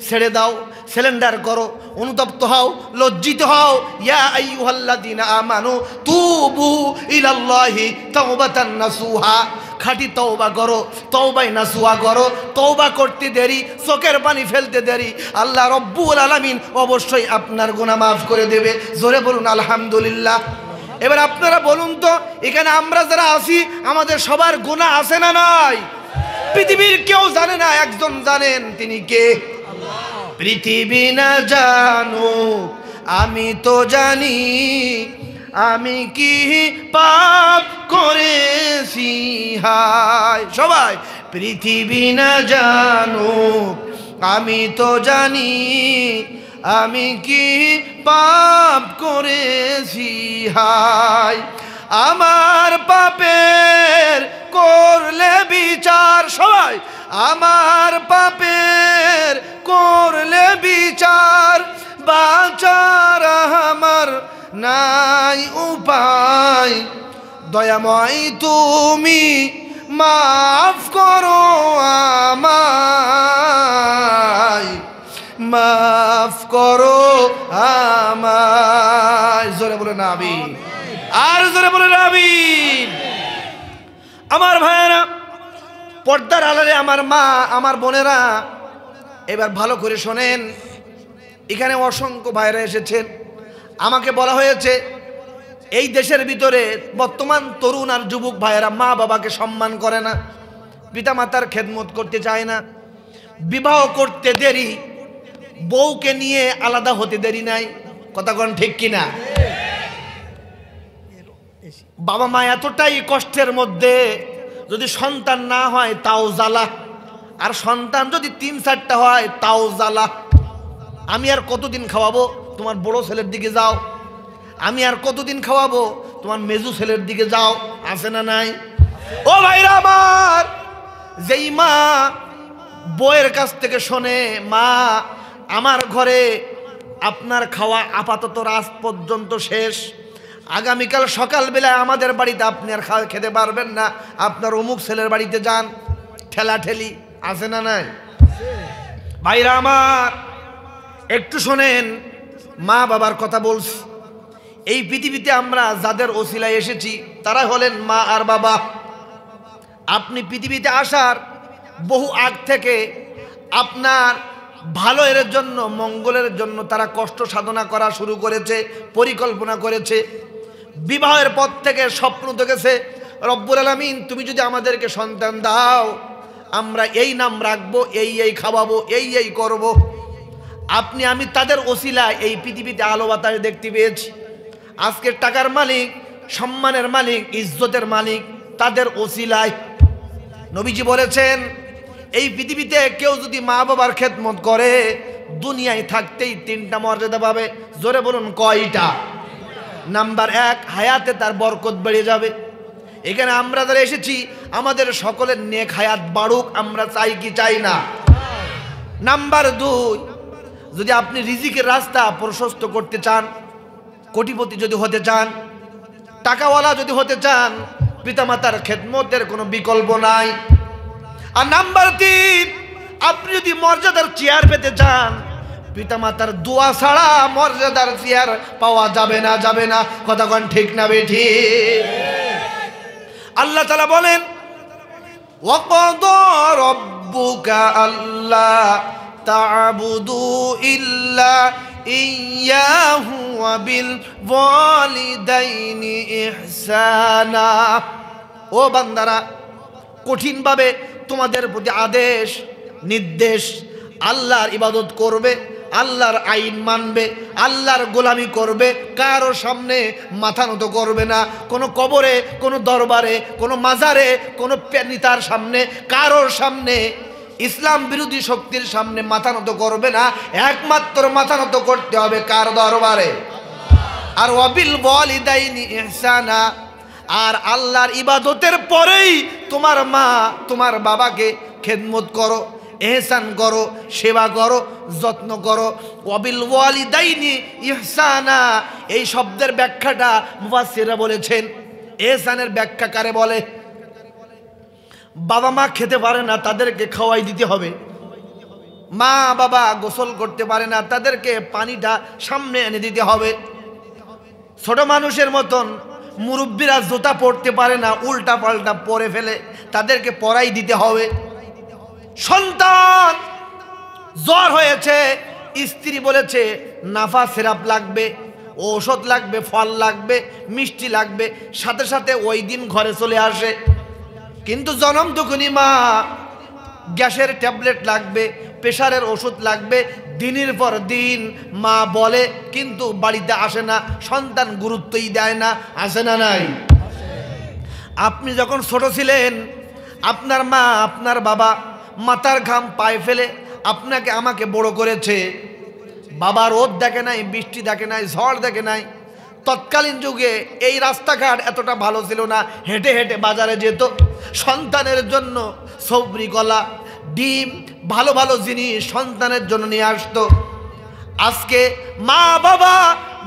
ছেড়ে দাও, সিলিন্ডার করো, অনুতপ্ত হও, লজ্জিত হও। ইয়া আইয়ুহাল্লাযীনা আমানু তুবু ইলাল্লাহি তাওবাতান নাসুহা। খাঁটি তওবা করো, তওবাই নাসুহা করো। তওবা করতে দেরি, চোখের পানি ফেলতে দেরি, আল্লাহ রব্বুল আলামিন অবশ্যই আপনার গুনাহ মাফ করে দেবে। জোরে বলুন আলহামদুলিল্লাহ। এবার আপনারা বলুন তো, এখানে আমরা যারা আছি আমাদের সবার গুনাহ আছে না নাই? পৃথিবীর কেউ জানে না, একজন জানেন, তিনি কে? পৃথিবী না জানুক আমি তো জানি, আমি কি পাপ করেছি হায়। সবাই পৃথিবী না জানুক আমি তো জানি, আমি কি পাপ করেছি হায়। আমার পাপের করলে বিচার, সবাই আমার পাপের করলে বিচার, বাঁচার আমার নাই উপায়। দয়াময় তুমি মাফ করো আমায়, মাফ করো আমায়। জোরে বলে আমিন, আর জোরে বলে আমিন। আমার ভাইয়েরা, পর্দার আড়ালে আমার মা, আমার বোনেরা, এবার ভালো করে শোনেন। এখানে অসংখ্য ভাইরা এসেছেন। আমাকে বলা হয়েছে এই দেশের ভিতরে বর্তমান তরুণ আর যুবক ভাইয়েরা মা বাবাকে সম্মান করে না, পিতামাতার খেদমত করতে চায় না, বিবাহ করতে দেরি, বউকে নিয়ে আলাদা হতে দেরি নাই। কথা কোন ঠিক কিনা? বাবা মা এতটাই কষ্টের মধ্যে, যদি সন্তান না হয় তাও জ্বালা, আর সন্তান যদি 3-4টা হয় তাও জ্বালা। আমি আর কতদিন খাওয়াবো? তোমার বড় ছেলের দিকে যাও। আমি আর কতদিন খাওয়াবো? তোমার মেজু ছেলের দিকে যাও। আছে না নাই? ও ভাইরা আমার, যেই মা বউয়ের কাছ থেকে শোনে, মা আমার ঘরে আপনার খাওয়া আপাতত রাত পর্যন্ত শেষ, আগামীকাল সকালবেলায় আমাদের বাড়িতে আপনি আর খেতে পারবেন না, আপনার অমুক ছেলের বাড়িতে যান, ঠেলাঠেলি। আছে না নাই? ভাইরা আমার একটু শোনেন, মা বাবার কথা বলছি। এই পৃথিবীতে আমরা যাদের ওসিলায় এসেছি তারা হলেন মা আর বাবা। আপনি পৃথিবীতে আসার বহু আগ থেকে আপনার ভালোর জন্য, মঙ্গলের জন্য তারা কষ্ট সাধনা করা শুরু করেছে, পরিকল্পনা করেছে। বিবাহের পর থেকে স্বপ্ন দেখেছে, রব্বুল আলামিন তুমি যদি আমাদেরকে সন্তান দাও, আমরা এই নাম রাখবো, এই খাওয়াবো, এই করব। আপনি আমি তাদের ওসিলায় এই পৃথিবীতে আলো বাতাস দেখতে পেয়েছি। আজকের টাকার মালিক, সম্মানের মালিক, ইজ্জতের মালিক তাদের ওসিলায়। নবীজি বলেছেন, এই পৃথিবীতে কেউ যদি মা বাবার খেদমত করে দুনিয়ায় থাকতেই 3টা মর্যাদা পাবে। জোরে বলুন কয়টা? নাম্বার 1, হায়াতে তার বরকত বেড়ে যাবে। এখানে আমরা যারা এসেছি আমাদের সকলের নেক হায়াত বাড়ুক, আমরা চাই কি চাই না? নাম্বার 2, যদি আপনি রিজিকের রাস্তা প্রশস্ত করতে চান, কোটিপতি যদি হতে চান, টাকাওয়ালা যদি হতে চান, পিতামাতার খেদমতের কোনো বিকল্প নাই। আর নাম্বার 3, আপনি যদি মর্যাদার চেয়ার পেতে চান, পিতামাতার দোয়া ছাড়া মর্যাদার চেয়ার পাওয়া যাবে না, যাবে না। কথা কোন ঠিক না বেঠি? আল্লাহ তাআলা বলেন, ওয়াকাদা রাব্বুকা আল্লা তা'বুদু ইল্লা ইয়াহু ওয়া বিল ওয়ালিদাইনি ইহসানা। ও বান্দারা, কঠিনভাবে তোমাদের প্রতি আদেশ নির্দেশ, আল্লাহর ইবাদত করবে, আল্লাহর আইন মানবে, আল্লাহর গোলামি করবে, কারো সামনে মাথা নত করবে না। কোনো কবরে, কোনো দরবারে, কোনো মাজারে, কোনো নেতার সামনে, কারোর সামনে, ইসলাম বিরোধী শক্তির সামনে মাথা নত করবে না। একমাত্র মাথা নত করতে হবে কার দরবারে? আর ওয়াবিল ওয়ালিদাইনি ইহসানা। আর আল্লাহর ইবাদতের পরেই তোমার মা তোমার বাবাকে খেদমত করো, এহসান করো, সেবা করো, যত্ন করো। ওয়াবিল ওয়ালিদাইনি ইহসানা, এই শব্দের ব্যাখ্যাটা মুফাসসিররা বলেছেন, এহসানের ব্যাখ্যা কারে বলে? বাবা মা খেতে পারে না, তাদেরকে খাওয়াই দিতে হবে। মা বাবা গোসল করতে পারে না, তাদেরকে পানিটা সামনে এনে দিতে হবে। ছোট মানুষের মতন মুরব্বীরা জুতা পরতে পারে না, উল্টা পাল্টা পরে ফেলে, তাদেরকে পরাই দিতে হবে। সন্তান জ্বর হয়েছে, স্ত্রী বলেছে নাফা সিরাপ লাগবে, ঔষধ লাগবে, ফল লাগবে, মিষ্টি লাগবে, সাথে সাথে ওই দিন ঘরে চলে আসে। কিন্তু জনম দুকুনি মা গ্যাসের ট্যাবলেট লাগবে, প্রেশারের ওষুধ লাগবে, দিনের পর দিন মা বলে, কিন্তু বাড়িতে আসে না, সন্তান গুরুত্বই দেয় না। আসে না নাই? আপনি যখন ছোট ছিলেন, আপনার মা আপনার বাবা মাথার ঘাম পায়ে ফেলে আপনাকে আমাকে বড় করেছে। বাবা রোদ দেখে নাই, বৃষ্টি দেখে নাই, ঝড় দেখে নাই। তৎকালীন যুগে এই রাস্তাঘাট এতটা ভালো ছিল না, হেঁটে হেঁটে বাজারে যেত, সন্তানের জন্য সবরি, কলা, ডিম, ভালো ভালো জিনিস সন্তানের জন্য নিয়ে আসতো। আজকে মা বাবা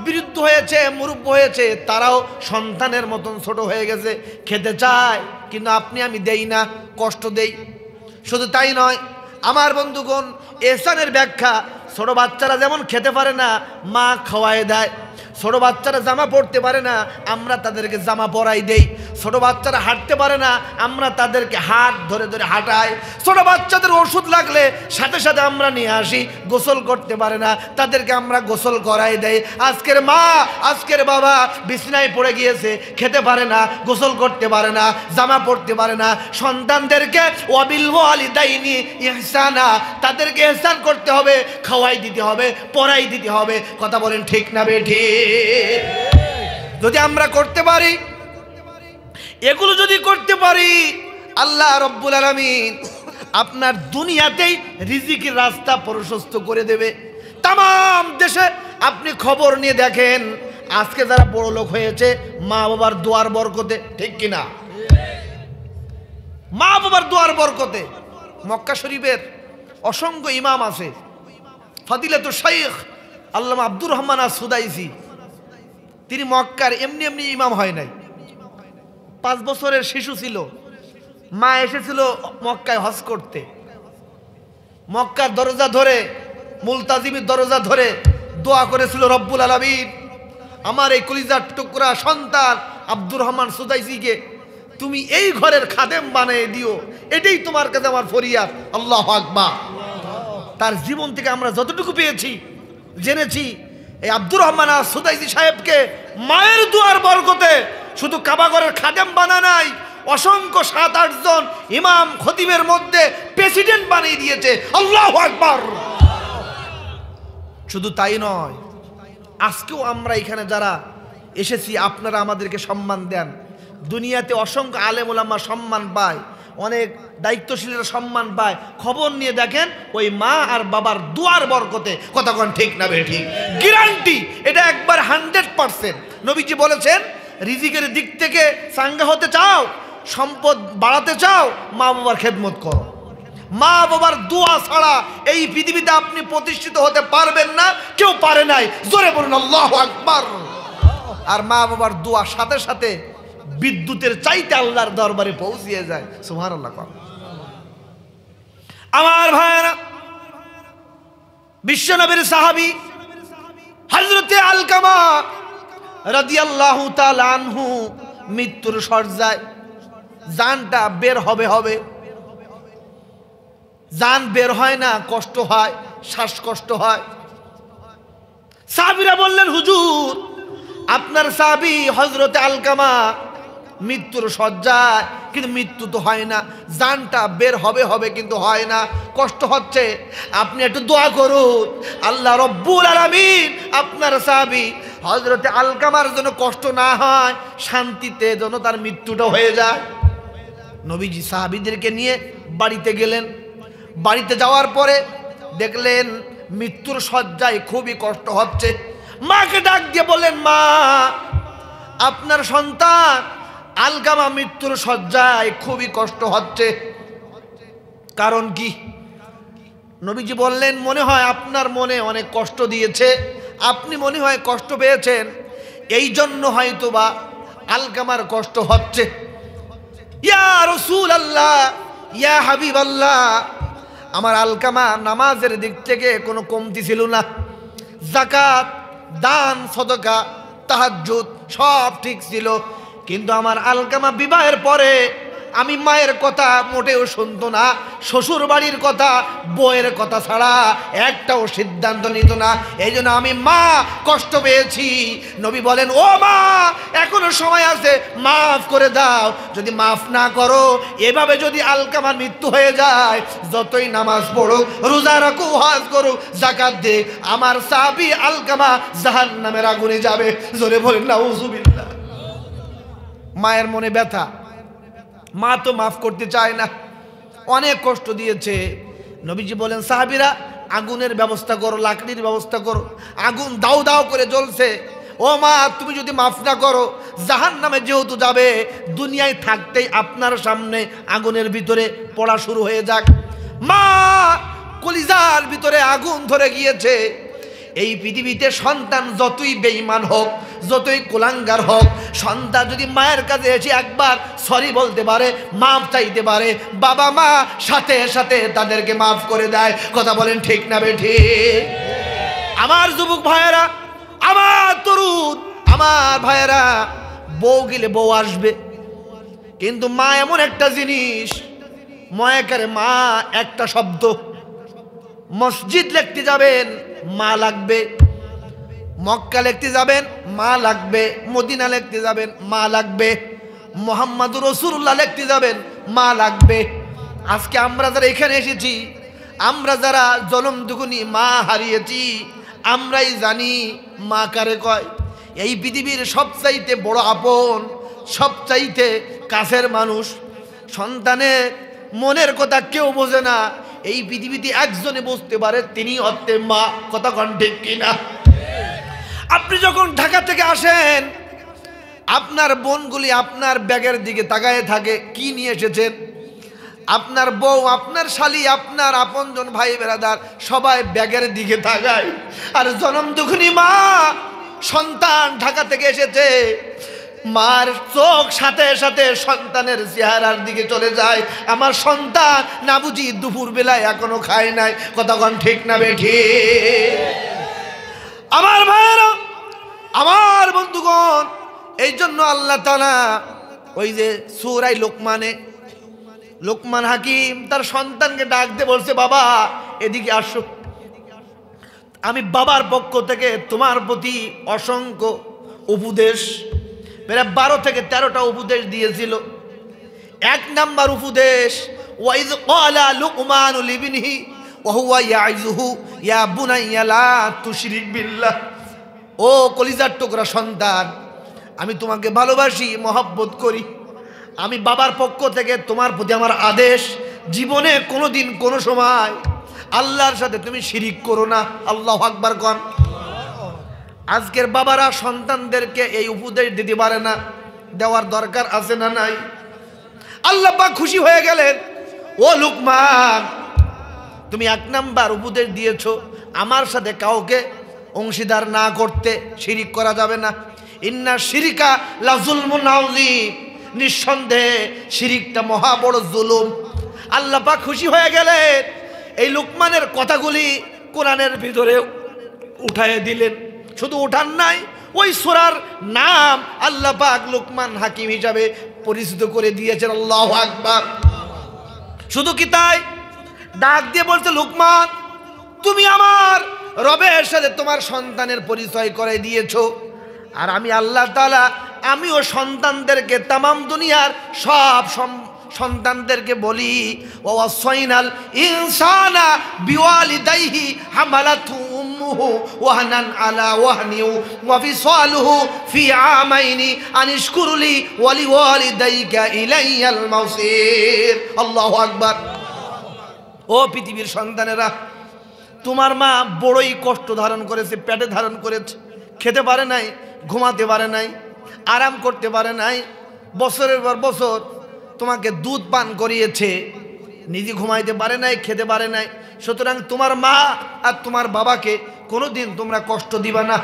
বৃদ্ধ হয়েছে, মুরব্বি হয়েছে, তারাও সন্তানের মতন ছোট হয়ে গেছে, খেতে চায়, কিন্তু আপনি আমি দেই না, কষ্ট দেই। শুধু তাই নয় আমার বন্ধুগণ, এহসানের ব্যাখ্যা, ছোট বাচ্চারা যেমন খেতে পারে না, মা খাওয়ায় দেয়। ছোট বাচ্চারা জামা পরতে পারে না, আমরা তাদেরকে জামা পরাই দেই। ছোট বাচ্চারা হাঁটতে পারে না, আমরা তাদেরকে হাত ধরে ধরে হাঁটাই। ছোট বাচ্চাদের ওষুধ লাগলে সাথে সাথে আমরা নিয়ে আসি। গোসল করতে পারে না, তাদেরকে আমরা গোসল করাই দেই। আজকের মা, আজকের বাবা বিছনায় পড়ে গিয়েছে, খেতে পারে না, গোসল করতে পারে না, জামা পরতে পারে না। সন্তানদেরকে ওয়াবিল ওয়ালিদাইনি ইহসানা, তাদেরকে ইহসান করতে হবে, খাওয়াই দিতে হবে, পরাই দিতে হবে। কথা বলেন ঠিক না বেঠিক? যদি আমরা করতে পারি, এগুলো যদি করতে পারি, আল্লাহ রব্বুল আলামিন আপনার দুনিয়াতেই রিজিকের রাস্তা প্রশস্ত করে দেবে। তাম দেশে আপনি খবর নিয়ে দেখেন, আজকে যারা বড় লোক হয়েছে মা বাবার দোয়ার বরকতে, ঠিক কিনা? মা বাবার দোয়ার বরকতে। মক্কা শরীফের অসংখ্য ইমাম আছে, ফাদিলাতুল শাইখ আল্লামা আব্দুর রহমান আস-সুদাইসি, তিনি মক্কার এমনি এমনি ইমাম হয় নাই। 5 বছরের শিশু ছিল, মা এসেছিল মক্কায় হজ করতে। মক্কার দরজা ধরে, মুলতাজিমের দরজা ধরে দোয়া করেছিল, রব্বুল আলামিন আমার এই কলিজার টুকরা সন্তান আব্দুর রহমান সুদাইসিকে তুমি এই ঘরের খাদেম বানিয়ে দিও, এটাই তোমার কাছে আমার ফরিয়াদ। আল্লাহু আকবার। তার জীবন থেকে আমরা যতটুকু পেয়েছি, জেনেছি, এই আব্দুর রহমান সুদাইসি সাহেবকে মায়ের দোয়ার বরকতে শুধু কাবা ঘরের খাদেম বানা নাই, অসংখ্য 7-8 জন ইমাম খতিবের মধ্যে প্রেসিডেন্ট বানিয়ে দিয়েছে। আল্লাহু আকবার। শুধু তাই নয়, আজকেও আমরা এখানে যারা এসেছি আপনারা আমাদেরকে সম্মান দেন। দুনিয়াতে অসংখ্য আলেম ওলামা সম্মান পায়, অনেক দায়িত্বশীলরা সম্মান পায়। খবর নিয়ে দেখেন ওই মা আর বাবার দুয়ার বরকতে। কথা কোন ঠিক না বে ঠিক? গ্যারান্টি, এটা একবার 100%। নবীজি বলেছেন রিজিকের দিক থেকে চাঙ্গা হতে চাও, সম্পদ বাড়াতে চাও, মা বাবার খেদমত করো। মা বাবার দোয়া ছাড়া এই পৃথিবীতে আপনি প্রতিষ্ঠিত হতে পারবেন না, কেউ পারে নাই। জোরে বলুন আল্লাহু আকবার। আর মা বাবার দোয়া সাথে সাথে বিদ্যুতের চাইতে আল্লাহর দরবারে পৌঁছিয়ে যায়। সুবহানাল্লাহ। আমার ভাইরা, বিশ্বনবীর সাহাবী হযরতে আলকামা রাদিয়াল্লাহু তাআলা আনহু মৃত্যুর শয্যায়, জানটা বের হবে, জান বের হয় না, কষ্ট হয়, শ্বাসকষ্ট হয়। সাহাবীরা বললেন, হুজুর আপনার সাহাবী হযরতে আলকামা মৃত্যুর শয্যায়, কিন্তু মৃত্যু তো হয় না, জানটা বের হবে কিন্তু হয় না, কষ্ট হচ্ছে, আপনি একটু দোয়া করুন আল্লাহ রব্বুল আলামিন আপনার সাহাবী হযরতে আলকামার জন্য কষ্ট না হয়, শান্তিতে যেন তার মৃত্যুটা হয়ে যায়। নবীজি সাহাবীদেরকে নিয়ে বাড়িতে গেলেন। বাড়িতে যাওয়ার পরে দেখলেন মৃত্যুর শয্যায় খুবই কষ্ট হচ্ছে। মাকে ডাক দিয়ে বললেন, মা আপনার সন্তান আলকামা মৃত্যুর শয্যায় খুবই কষ্ট হচ্ছে, কারণ কি? নবীজি বললেন, মনে হয় আপনার মনে অনেক কষ্ট দিয়েছে, আপনি মনে হয় কষ্ট পেয়েছেন, এই জন্য হয়তোবা আলকামার কষ্ট হচ্ছে। ইয়া রাসূলুল্লাহ, ইয়া হাবিবাল্লাহ, আমার আলকামা নামাজের দিক থেকে কোনো কমতি ছিল না, যাকাত, দান, সদকা, তাহাজ্জুদ সব ঠিক ছিল, কিন্তু আমার আলকামা বিবাহের পরে আমি মায়ের কথা মোটেও শুনতো না, শ্বশুর বাড়ির কথা, বউয়ের কথা ছাড়া একটাও সিদ্ধান্ত নিত না, এই জন্য আমি মা কষ্ট পেয়েছি। নবী বলেন, ও মা এখনো সময় আছে, মাফ করে দাও। যদি মাফ না করো, এভাবে যদি আলকামার মৃত্যু হয়ে যায়, যতই নামাজ পড়ো, রোজা রাখো, হজ করো, যাকাত দে, আমার সাহাবী আলকামা জাহান্নামের আগুনে যাবে। জোরে বলেন নাউজুবিল্লাহ। মায়ের মনে ব্যথা, মা তো মাফ করতে চায় না, অনেক কষ্ট দিয়েছে। নবীজি বলেন, সাহাবীরা আগুনের ব্যবস্থা করো, লাকড়ির ব্যবস্থা করো, আগুন দাও দাও করে জ্বলছে। ও মা তুমি যদি মাফ না করো, জাহান্নামে যেহেতু যাবে, দুনিয়ায় থাকতেই আপনার সামনে আগুনের ভিতরে পড়া শুরু হয়ে যাক। মা কলিজার ভিতরে আগুন ধরে গিয়েছে। এই পৃথিবীতে সন্তান যতই বেঈমান হোক, যতই কুলাঙ্গার হোক, সন্তান যদি মায়ের কাছে এসে একবার সরি বলতে পারে, মাফ চাইতে পারে, বাবা মা সাথে সাথে তাদেরকে মাফ করে দেয়। কথা বলেন ঠিক না বেঠিক? আমার যুবক ভাইয়েরা, আমার তরুণ, আমার ভাইয়েরা, বউ গেলে বউ আসবে, কিন্তু মা এমন একটা জিনিস, ময়াকারে মা একটা শব্দ। মসজিদ লিখতে যাবেন, মা লাগবে। মক্কা লিখতে যাবেন, মা লাগবে। মদিনা লিখতে যাবেন, মা লাগবে। মুহাম্মাদুর রাসূলুল্লাহ লিখতে যাবেন, মা লাগবে। আজকে আমরা যারা এখানে এসেছি, আমরা যারা জনম দুগুনি মা হারিয়েছি, আমরাই জানি মা কারে কয়। এই পৃথিবীর সবচাইতে বড় আপন, সবচাইতে কাছের মানুষ সন্তানের মনের কথা কেউ বোঝে না, এই পৃথিবীতে একজনে বুঝতে পারে, তিনি হচ্ছেন মা। কথা কোন ঠিক কিনা? আপনি যখন ঢাকা থেকে আসেন, আপনার বোনগুলি আপনার ব্যাগের দিকে তাকায় থাকে, কি নিয়ে এসেছেন। আপনার বউ, আপনার শালি, আপনার আপনজন ভাই বেরাদার সবাই ব্যাগের দিকে তাকায়। আর জনম দুঃখিনী মা, সন্তান ঢাকা থেকে এসেছে, মার চোখ সাথে সাথে সন্তানের চেহারার দিকে চলে যায়। আমার সন্তান না বুঝি দুপুর বেলায় এখনো খায় নাই। কথা কোন ঠিক না বেঠি? আমার ভাইরা, আমার বন্ধুগণ, এই জন্য আল্লাহ তাআলা ওই যে সূরা লোকমান হাকিম তার সন্তানকে ডাক দিয়ে বলছে, বাবা এদিকে আসো, আমি বাবার পক্ষ থেকে তোমার প্রতি অসংখ্য উপদেশ, প্রায় 12 থেকে 13টা উপদেশ দিয়েছিল। 1 নাম্বার উপদেশ, ওয়াইজ ক্বালা লুকমানু লিবনিহি ওয়া হুয়া ইয়াইযুহু ইয়া বুনাইয়া লা তুশরিক বিল্লাহ। ও কলিজার টুকরা সন্তান, আমি তোমাকে ভালোবাসি, মহব্বত করি। আমি বাবার পক্ষ থেকে তোমার প্রতি আমার আদেশ, জীবনে কোনোদিন কোনো সময় আল্লাহর সাথে তুমি শিরিক করো না। আল্লাহু আকবার কোন। আজকের বাবারা সন্তানদেরকে এই উপদেশ দিতে পারে না, দেওয়ার দরকার আছে না নাই? আল্লাহ পাক খুশি হয়ে গেলেন, ও লুকমান, তুমি 1 নাম্বার উপদেশ দিয়েছো, আমার সাথে কাউকে অংশীদার না করতে, শিরিক করা যাবে না। ইন্না শিরিকা লা যুলমুন আযীম, নিঃসন্দেহে শিরিকটা মহা বড় জুলুম। আল্লাহ পাক খুশি হয়ে গেলেন, এই লুকমানের কথাগুলি কোরআনের ভিতরে উঠায় দিলেন। শুধু উঠান নাই, ওই সূরার নাম আল্লাহ পাক লুকমান হাকিম হিসাবে পরিচিত করে দিয়েছেন। আল্লাহু আকবার। শুধু কি তাই, ডাক দিয়ে বলছে, লুকমান, তুমি আমার রবের সাথে তোমার সন্তানের পরিচয় করে দিয়েছো, আর আমি আল্লাহ তাআলা আমিও সন্তানদেরকে, তামাম দুনিয়ার সব সন্তানদেরকে বলি, ওয়াসাইনাল ইনসানা বিওয়ালিদাইহি হামালাতু উম্মুহু ওয়াহনান আলা ওয়াহনি ওয়া ফিসালুহু ফি আমাইনি আনিশকুরলি ওয়া লিওয়ালিদাইকা ইলাইয়াল মাসির। আল্লাহু আকবার। ও পৃথিবীর সন্তানেরা, তোমার মা বড়ই কষ্ট ধারণ করেছে, পেটে ধারণ করেছে, খেতে পারে নাই, ঘুমাতে পারে নাই, আরাম করতে পারে নাই, বছরের পর বছর তোমাকে দুধ পান করিয়েছে, নিজে ঘুমাইতে পারে নাই, খেতে পারে নাই। সুতরাং তোমার মা আর তোমার বাবাকে কোনোদিন তোমরা কষ্ট দিবা না।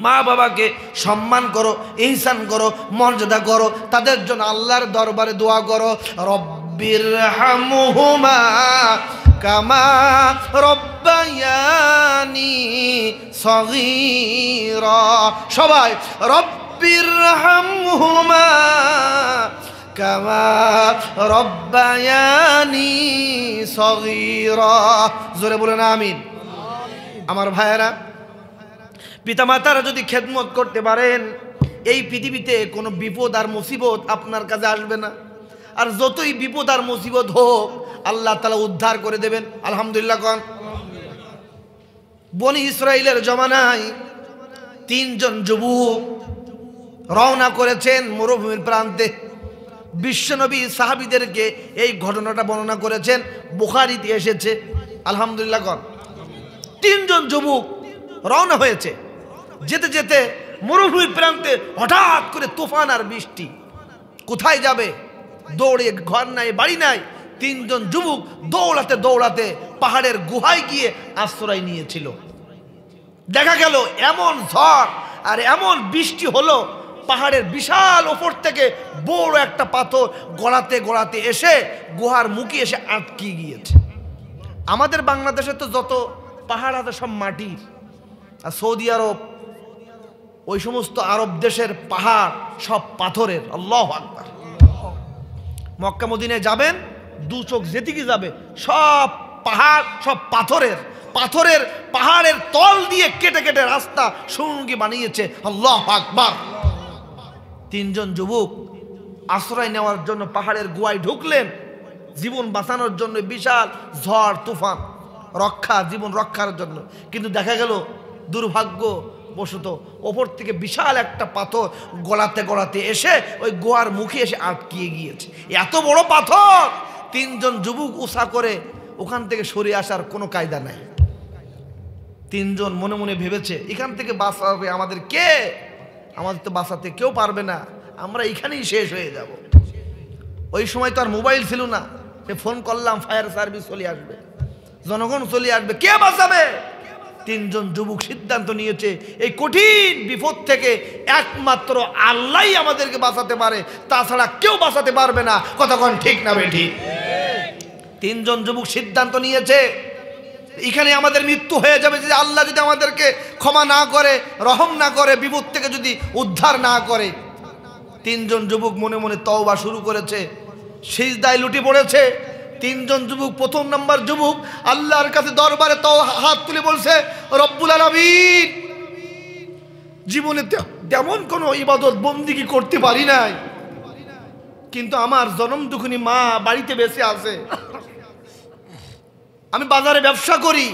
মা বাবাকে সম্মান করো, ইহসান করো, মর্যাদা করো, তাদের জন্য আল্লাহর দরবারে দোয়া করো, রব্বিরহামহুমা কামা রব্বায়ানি সগীরা। সবাই রব্বিরহামহুমা কামা রব্বায়ানি সগীরা। জোরে বলেন আমিন। আমার ভাইয়েরা, পিতামাতারা যদি খেদমত করতে পারেন, এই পৃথিবীতে কোনো বিপদ আর মুসিবত আপনার কাছে আসবে না। আর যতই বিপদ আর মুসিবত হোক, আল্লাহ তাআলা উদ্ধার করে দেবেন। আলহামদুলিল্লাহ কোন। বনি ইসরাইলের জমানায় 3 জন যুবক রওনা করেছেন মরুভূমির প্রান্তে। বিশ্বনবী সাহাবীদেরকে এই ঘটনাটা বর্ণনা করেছেন, বুখারীতে এসেছে। আলহামদুলিল্লাহ কোন। 3 জন যুবক রওনা হয়েছে, যেতে যেতে মরুভূমির প্রান্তে হঠাৎ করে তুফান আর বৃষ্টি। কোথায় যাবে? দৌড়ে, ঘর নাই, বাড়ি নাই। 3 জন যুবক দৌড়াতে দৌড়াতে পাহাড়ের গুহায় গিয়ে আশ্রয় নিয়েছিল। দেখা গেল এমন ঝড় আর এমন বৃষ্টি হলো, পাহাড়ের বিশাল ওপর থেকে বড় একটা পাথর গড়াতে গড়াতে এসে গুহার মুখে এসে আটকে গিয়েছে। আমাদের বাংলাদেশে তো যত পাহাড় আছে সব মাটির, আর সৌদি আরব, ওই সমস্ত আরব দেশের পাহাড় সব পাথরের। আল্লাহু আকবার। মক্কা মদিনায় যাবেন, 2 চোখ যেদিকে যাবে সব পাহাড়, সব পাথরের। পাথরের পাহাড়ের তল দিয়ে কেটে কেটে রাস্তা সুড়ঙ্গি বানিয়েছে। আল্লাহু আকবার। 3 জন যুবক আশ্রয় নেওয়ার জন্য পাহাড়ের গুহায় ঢুকলেন, জীবন বাঁচানোর জন্য। বিশাল ঝড় তুফান, জীবন রক্ষার জন্য। কিন্তু দেখা গেল দুর্ভাগ্য, বসত, ওপর থেকে বিশাল একটা পাথর গলাতে গলাতে এসে ওই গোয়ার মুখে এসে আটকিয়ে গিয়েছে। এত বড় পাথর, তিনজন যুবক উষা করে ওখান থেকে সরে আসার কোনো কায়দা নাই। তিনজন মনে মনে ভেবেছে এখান থেকে বাঁচাবে আমাদের কে? আমাদের তো বাঁচাতে কেউ পারবে না, আমরা এখানেই শেষ হয়ে যাব। ওই সময় তো আর মোবাইল ছিল না, ফোন করলাম ফায়ার সার্ভিস চলে আসবে, জনগণ চলে আসবে, কে বাঁচাবে? তিনজন যুবক সিদ্ধান্ত নিয়েছে এই কঠিন বিপদ থেকে একমাত্র আল্লাহই আমাদেরকে বাঁচাতে পারে, তাছাড়া কেউ বাঁচাতে পারবে না। কতক্ষণ ঠিক না বেঠি? তিনজন যুবক সিদ্ধান্ত নিয়েছে এখানে আমাদের মৃত্যু হয়ে যাবে যদি আল্লাহ যদি আমাদেরকে ক্ষমা না করে, রহম না করে, বিপদ থেকে যদি উদ্ধার না করে। তিনজন যুবক মনে মনে তওবা শুরু করেছে, সিজদায় লুটি পড়েছে। তিনজন যুবক, প্রথম নাম্বার যুবক আল্লাহর কাছে দরবারে হাত তুলে বলছে, রব্বুল আলামিন, জীবনে তেমন কোনো ইবাদত বন্দিগি করতে পারি নাই, কিন্তু আমার জনম দুঃখিনী মা বাড়িতে বেঁচে আছে। আমি বাজারে ব্যবসা করি,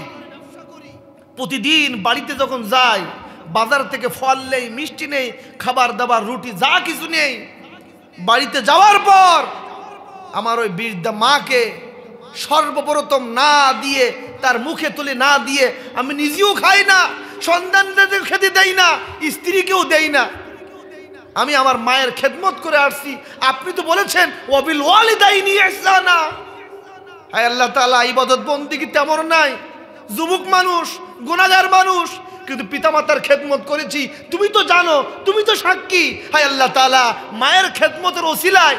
প্রতিদিন বাড়িতে যখন যাই বাজার থেকে ফল নেই, মিষ্টি নেই, খাবার দাবার, রুটি যা কিছু নেই। বাড়িতে যাওয়ার পর আমার ওই বৃদ্ধা মাকে সর্বপ্রথম না দিয়ে, তার মুখে তুলে না দিয়ে আমি নিজেও খাই না, সন্তানদের খেতে দেই না, স্ত্রীকেও দেই না। আমি আমার মায়ের খেদমত করে আসছি। আপনি তো বলেছেন ওয়াবিল ওয়ালিদাইনি ইহসানা। হায় আল্লাহ তাআলা, ইবাদত বন্দেগী তেমন নাই, যুবক মানুষ, গুনাহগার মানুষ, কিন্তু পিতামাতার খেদমত করেছি। তুমি তো জানো, তুমি তো সাক্ষী। হায় আল্লাহ তাআলা, মায়ের খেদমতের ওসিলায়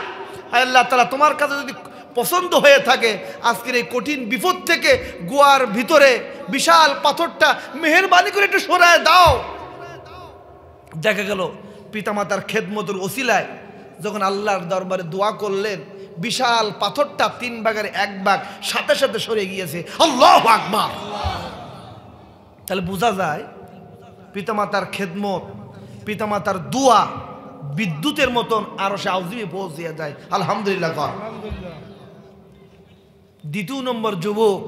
হায় আল্লাহ তাআলা তোমার কাছে যদি পছন্দ হয়ে থাকে আজকের এই কঠিন বিপদ থেকে গোয়ার ভিতরে বিশাল পাথরটা মেহেরবানি করে একটু সরায় দাও। দেখা গেল পিতামাতার খেদমতের ওসিলায় যখন আল্লাহর দরবারে দোয়া করলেন, বিশাল পাথরটা 3 ভাগের 1 ভাগ সাথে সাথে সরে গিয়েছে। আল্লাহু আকবার। তাহলে বোঝা যায় পিতামাতার খেদমত, পিতামাতার দোয়া বিদ্যুতের মতন আরশে আযিমে পৌঁছে যায়। আলহামদুলিল্লাহ। দ্বিতীয় নম্বর যুবক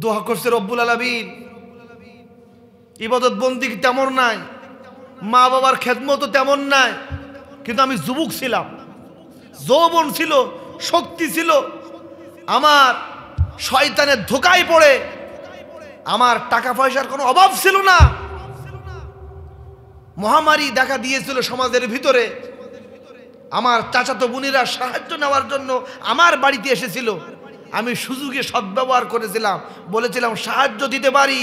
দোয়া করছে, রব্বুল আলামিন, ইবাদত বন্দেগী তেমন নাই, মা বাবার খেদমতও তেমন নাই, কিন্তু আমি যুবক ছিলাম, যৌবন ছিল, শক্তি ছিল। আমার শয়তানের ধোঁকায় পড়ে আমার টাকা পয়সার কোনো অভাব ছিল না। মহামারী দেখা দিয়েছিল সমাজের ভিতরে, আমার চাচাতো বোনেরা সাহায্য নেওয়ার জন্য আমার বাড়িতে এসেছিল। আমি সুযোগে সদ্ব্যবহার করেছিলাম, বলেছিলাম সাহায্য দিতে পারি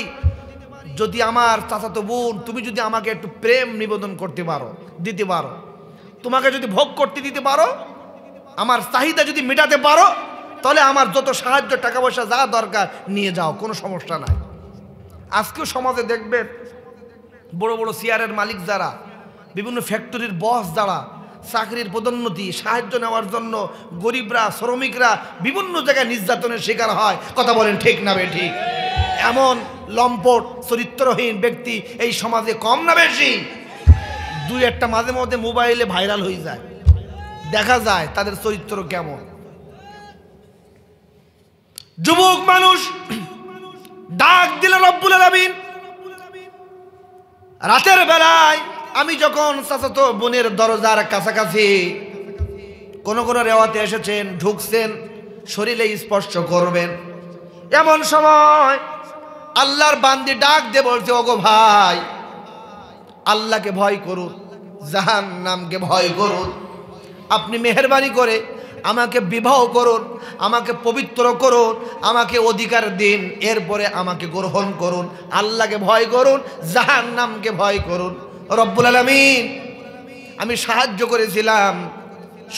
যদি আমার চাচাতো বোন তুমি যদি আমাকে একটু প্রেম নিবেদন করতে পারো, দিতে পারো, তোমাকে যদি ভোগ করতে দিতে পারো, আমার চাহিদা যদি মেটাতে পারো, তাহলে আমার যত সাহায্য টাকা পয়সা যা দরকার নিয়ে যাও, কোনো সমস্যা নাই। আজকেও সমাজে দেখবেন বড় বড় চেয়ারের মালিক যারা, বিভিন্ন ফ্যাক্টরির বস যারা, চাকরির পদোন্নতি সাহায্য নেওয়ার জন্য গরিবরা, শ্রমিকরা বিভিন্ন জায়গায় নির্যাতনের শিকার হয়। কথা বলেন ঠিক না বেঠিক? এমন লম্পট চরিত্রহীন ব্যক্তি এই সমাজে কম না বেশি? 2-1টা মাঝে মধ্যে মোবাইলে ভাইরাল হয়ে যায়, দেখা যায় তাদের চরিত্র কেমন। যুবক মানুষ ডাক দিল রব্বুল আলামিন। রাতের বেলায় আমি যখন চাচাতো বোনের দরজার কাছাকাছি, কোন কোন রেওয়াতে এসেছেন ঢুকছেন, শরীরে স্পর্শ করবেন, এমন সময় আল্লাহর বান্দি ডাক দিয়ে বলছে, ওগো ভাই, আল্লাহকে ভয় করুন, জাহান্নামকে ভয় করুন, আপনি মেহেরবানি করে আমাকে বিবাহ করুন, আমাকে পবিত্র করুন, আমাকে অধিকার দিন, এরপরে আমাকে গ্রহণ করুন। আল্লাহকে ভয় করুন, জাহান্নামকে ভয় করুন। রব্বুল আলামিন, আমি সাহায্য করেছিলাম,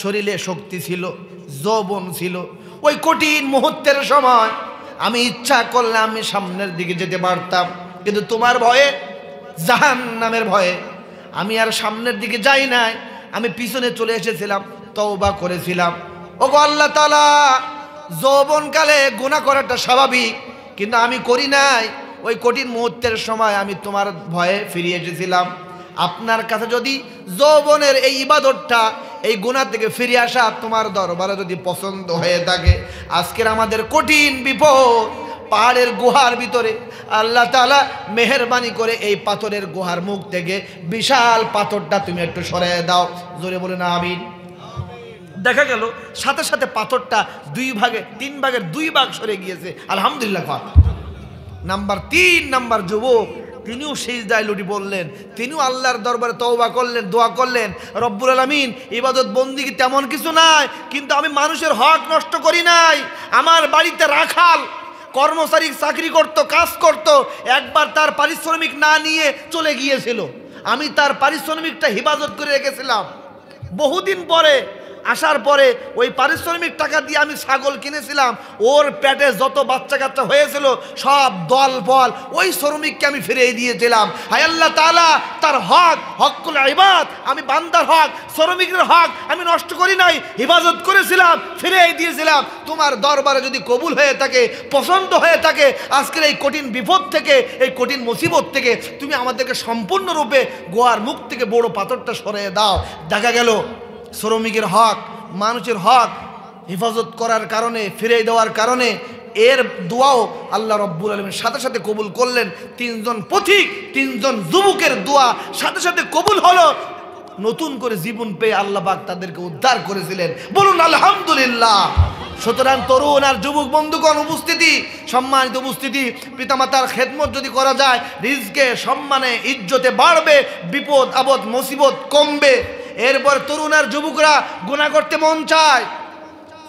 শরীরে শক্তি ছিল, যৌবন ছিল, ওই কঠিন মুহূর্তের সময় আমি ইচ্ছা করলে আমি সামনের দিকে যেতে পারতাম, কিন্তু তোমার ভয়ে, জাহান্নামের ভয়ে আমি আর সামনের দিকে যাই নাই, আমি পিছনে চলে এসেছিলাম, তওবা করেছিলাম। ওগো আল্লাহ তাআলা, যৌবনকালে গুনাহ করাটা স্বাভাবিক, কিন্তু আমি করি নাই। ওই কঠিন মুহূর্তের সময় আমি তোমার ভয়ে ফিরে এসেছিলাম। আপনার কাছে যদি যৌবনের এই ইবাদতটা, এই গুনাহ থেকে ফিরে আসা তোমার দরবারে যদি পছন্দ হয়ে থাকে, আজকের আমাদের কঠিন বিপদ পাহাড়ের গুহার ভিতরে আল্লাহ তাআলা মেহেরবানি করে এই পাথরের গুহার মুখ থেকে বিশাল পাথরটা তুমি একটু সরিয়ে দাও। জোরে বলে না আমিন। দেখা গেল সাথে সাথে পাথরটা 3 ভাগ সরে গিয়েছে। আলহামদুলিল্লাহ। নাম্বার 3 নাম্বার যুবক, তিনিও সিজদায় লুটি বললেন, তিনিও আল্লাহর দরবারে তওবা করলেন, দোয়া করলেন, রব্বুল আলামিন ইবাদত বন্দেগী তেমন কিছু নাই, কিন্তু আমি মানুষের হক নষ্ট করি নাই। আমার বাড়িতে রাখাল কর্মচারী চাকরি করত, কাজ করত, একবার তার পারিশ্রমিক না নিয়ে চলে গিয়েছিল, আমি তার পারিশ্রমিকটা হেফাজত করে রেখেছিলাম। বহুদিন পরে আসার পরে ওই পারিশ্রমিক টাকা দিয়ে আমি ছাগল কিনেছিলাম, ওর পেটে যত বাচ্চা কাচ্চা হয়েছিল সব দল বল ওই শ্রমিককে আমি ফিরিয়ে দিয়েছিলাম। হায় আল্লাহ তাআলা, তার হক, হকুল ইবাদ, আমি বান্দার হক, শ্রমিকের হক আমি নষ্ট করি নাই, হেফাজত করেছিলাম, ফিরিয়ে দিয়েছিলাম। তোমার দরবারে যদি কবুল হয়ে থাকে, পছন্দ হয়ে থাকে, আজকের এই কঠিন বিপদ থেকে, এই কঠিন মুসিবত থেকে তুমি আমাদেরকে সম্পূর্ণরূপে গোয়ার মুখ থেকে বড় পাথরটা সরিয়ে দাও। দেখা গেল শ্রমিকের হক, মানুষের হক হেফাজত করার কারণে, ফিরিয়ে দেওয়ার কারণে এর দোয়াও আল্লাহ রব্বুল আলামিন সাথে সাথে কবুল করলেন। 3 জন পথিক, 3 জন যুবকের দোয়া সাথে সাথে কবুল হলো। নতুন করে জীবন পেয়ে আল্লাহ পাক তাদেরকে উদ্ধার করেছিলেন। বলুন আলহামদুলিল্লাহ। সুতরাং তরুণ আর যুবক বন্ধুগণ উপস্থিতি, সম্মানিত উপস্থিতি, পিতামাতার খেদমত যদি করা যায়, রিজকে, সম্মানে, ইজ্জতে বাড়বে, বিপদ আপদ মুসিবত কমবে। এরপর তরুণ আর যুবকরা গুনাহ করতে মন চায়,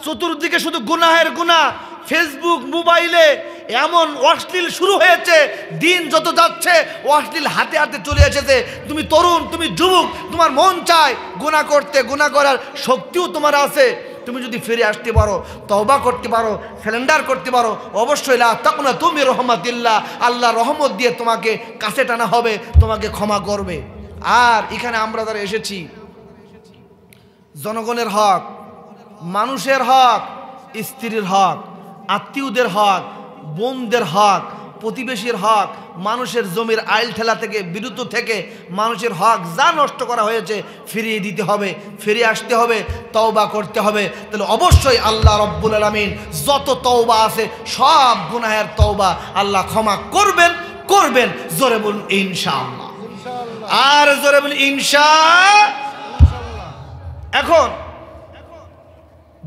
চতুর্দিকে শুধু গুনাহের গুনাহ, ফেসবুক, মোবাইলে এমন অশ্লীল শুরু হয়েছে, দিন যত যাচ্ছে অশ্লীল হাতে হাতে চলে এসেছে। তুমি তরুণ, তুমি যুবক, তোমার মন চায় গুনাহ করতে, গুনাহ করার শক্তিও তোমার আছে। তুমি যদি ফিরে আসতে পারো, তওবা করতে পারো, সিলিন্ডার করতে পারো, অবশ্যই লা তাকুনা তুমি রহমাতিল্লাহ, আল্লাহ রহমত দিয়ে তোমাকে কাছে টানা হবে, তোমাকে ক্ষমা করবে। আর এখানে আমরা যারা এসেছি, জনগণের হক, মানুষের হক, স্ত্রীর হক, আত্মীয়দের হক, বোনদের হক, প্রতিবেশীর হক, মানুষের জমির আইল ঠেলা থেকে, বিরত থেকে মানুষের হক যা নষ্ট করা হয়েছে ফিরিয়ে দিতে হবে, ফিরে আসতে হবে, তওবা করতে হবে। তাহলে অবশ্যই আল্লাহ রব্বুল আলামিন যত তওবা আছে সব গুনাহের তওবা আল্লাহ ক্ষমা করবেন, করবেন। জোরে বলুন ইনশাআল্লাহ, আর জোরে বলুন ইনশাআল্লাহ। এখন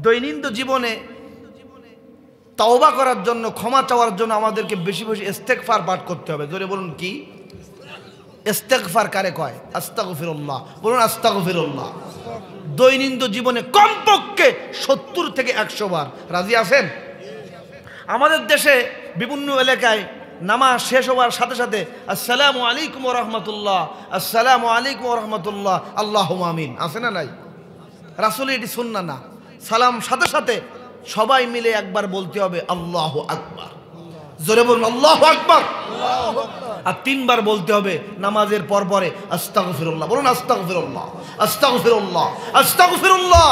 দৈনন্দিন জীবনে তওবা করার জন্য, ক্ষমা চাওয়ার জন্য আমাদেরকে বেশি বেশি ইস্তেগফার পাঠ করতে হবে। জোরে বলুন কি ইস্তেগফার কারে কয়? আস্তাগফিরুল্লাহ। বলুন আস্তাগফিরুল্লাহ। দৈনন্দিন জীবনে কমপক্ষে 70 থেকে 100 বার। রাজি আছেন? আমাদের দেশে বিভিন্ন এলাকায় নামাজ শেষ হওয়ার সাথে সাথে আসসালামু আলাইকুম ওয়া রাহমাতুল্লাহ, আসসালামু আলাইকুম ওয়া রাহমাতুল্লাহ, আল্লাহুম্মা আমিন। আছে না নাই? রাসূলের এটি সুন্নাহ না। সালাম সাথে সাথে সবাই মিলে একবার বলতে হবে আল্লাহু আকবার। জোরে বলুন আল্লাহু আকবার। আর 3 বার বলতে হবে নামাজের পর পরে আস্তাগফিরুল্লাহ। বলুন আস্তাগফিরুল্লাহ, আস্তাগফিরুল্লাহ, আস্তাগফিরুল্লাহ।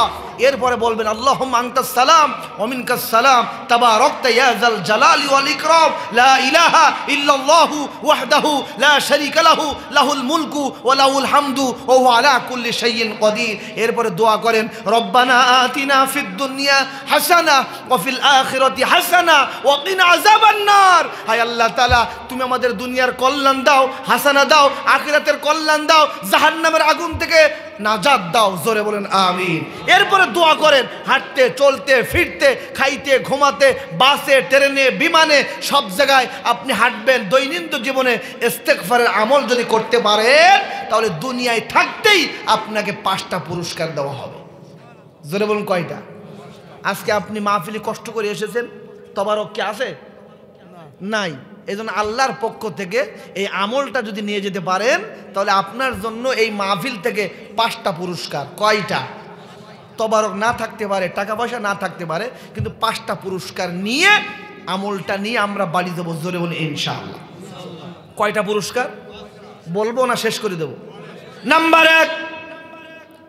এরপরে বলবেন আল্লাহুম্মা আনতাস সালাম ওয়া মিনকাস সালাম তাবারাকতা ইয়া যাল জালালি ওয়াল ইকরাম লা ইলাহা ইল্লাল্লাহু ওয়াহদাহু লা শারীকা লাহু লাহুল মুলকু ওয়া লাহুল হামদু ওয়া হুয়া আলা কুল্লি শাইইন কাদির। এরপরে দোয়া করেন রব্বানা আতিনা ফিদ দুনিয়া হাসানা ওয়া ফিল আখিরাতি হাসানা ওয়া কিনা আযাবান নার। হায় আল্লাহ তাআলা, তুমি আমাদের দুনিয়ার কল্যাণ দাও, হাসানা দাও, আখিরাতের কল্যাণ দাও, জাহান্নামের আগুন থেকে নাজাত দাও। জোরে বলেন আমিন। এরপরে দোয়া করেন হাঁটতে, চলতে, ফিরতে, খাইতে, ঘুমাতে, বাসে, ট্রেনে, বিমানে, সব জায়গায় আপনি হাঁটবেন। দৈনন্দিন জীবনে ইস্তেগফারের আমল যদি করতে পারেন তাহলে দুনিয়ায় থাকতেই আপনাকে 5টা পুরস্কার দেওয়া হবে। জোরে বলুন কয়টা? আজকে আপনি মাহফিলে কষ্ট করে এসেছেন, তবারক কি আছে? নাই। এই জন্য আল্লাহর পক্ষ থেকে এই আমলটা যদি নিয়ে যেতে পারেন তাহলে আপনার জন্য এই মাহফিল থেকে 5টা পুরস্কার। কয়টা? তবারক না থাকতে পারে, টাকা পয়সা না থাকতে পারে, কিন্তু 5টা পুরস্কার নিয়ে আমলটা নিয়ে আমরা বাড়ি দেবো। জোরে বলি ইনশাআল্লাহ। কয়টা পুরস্কার বলবো না শেষ করে দেব? নাম্বার 1,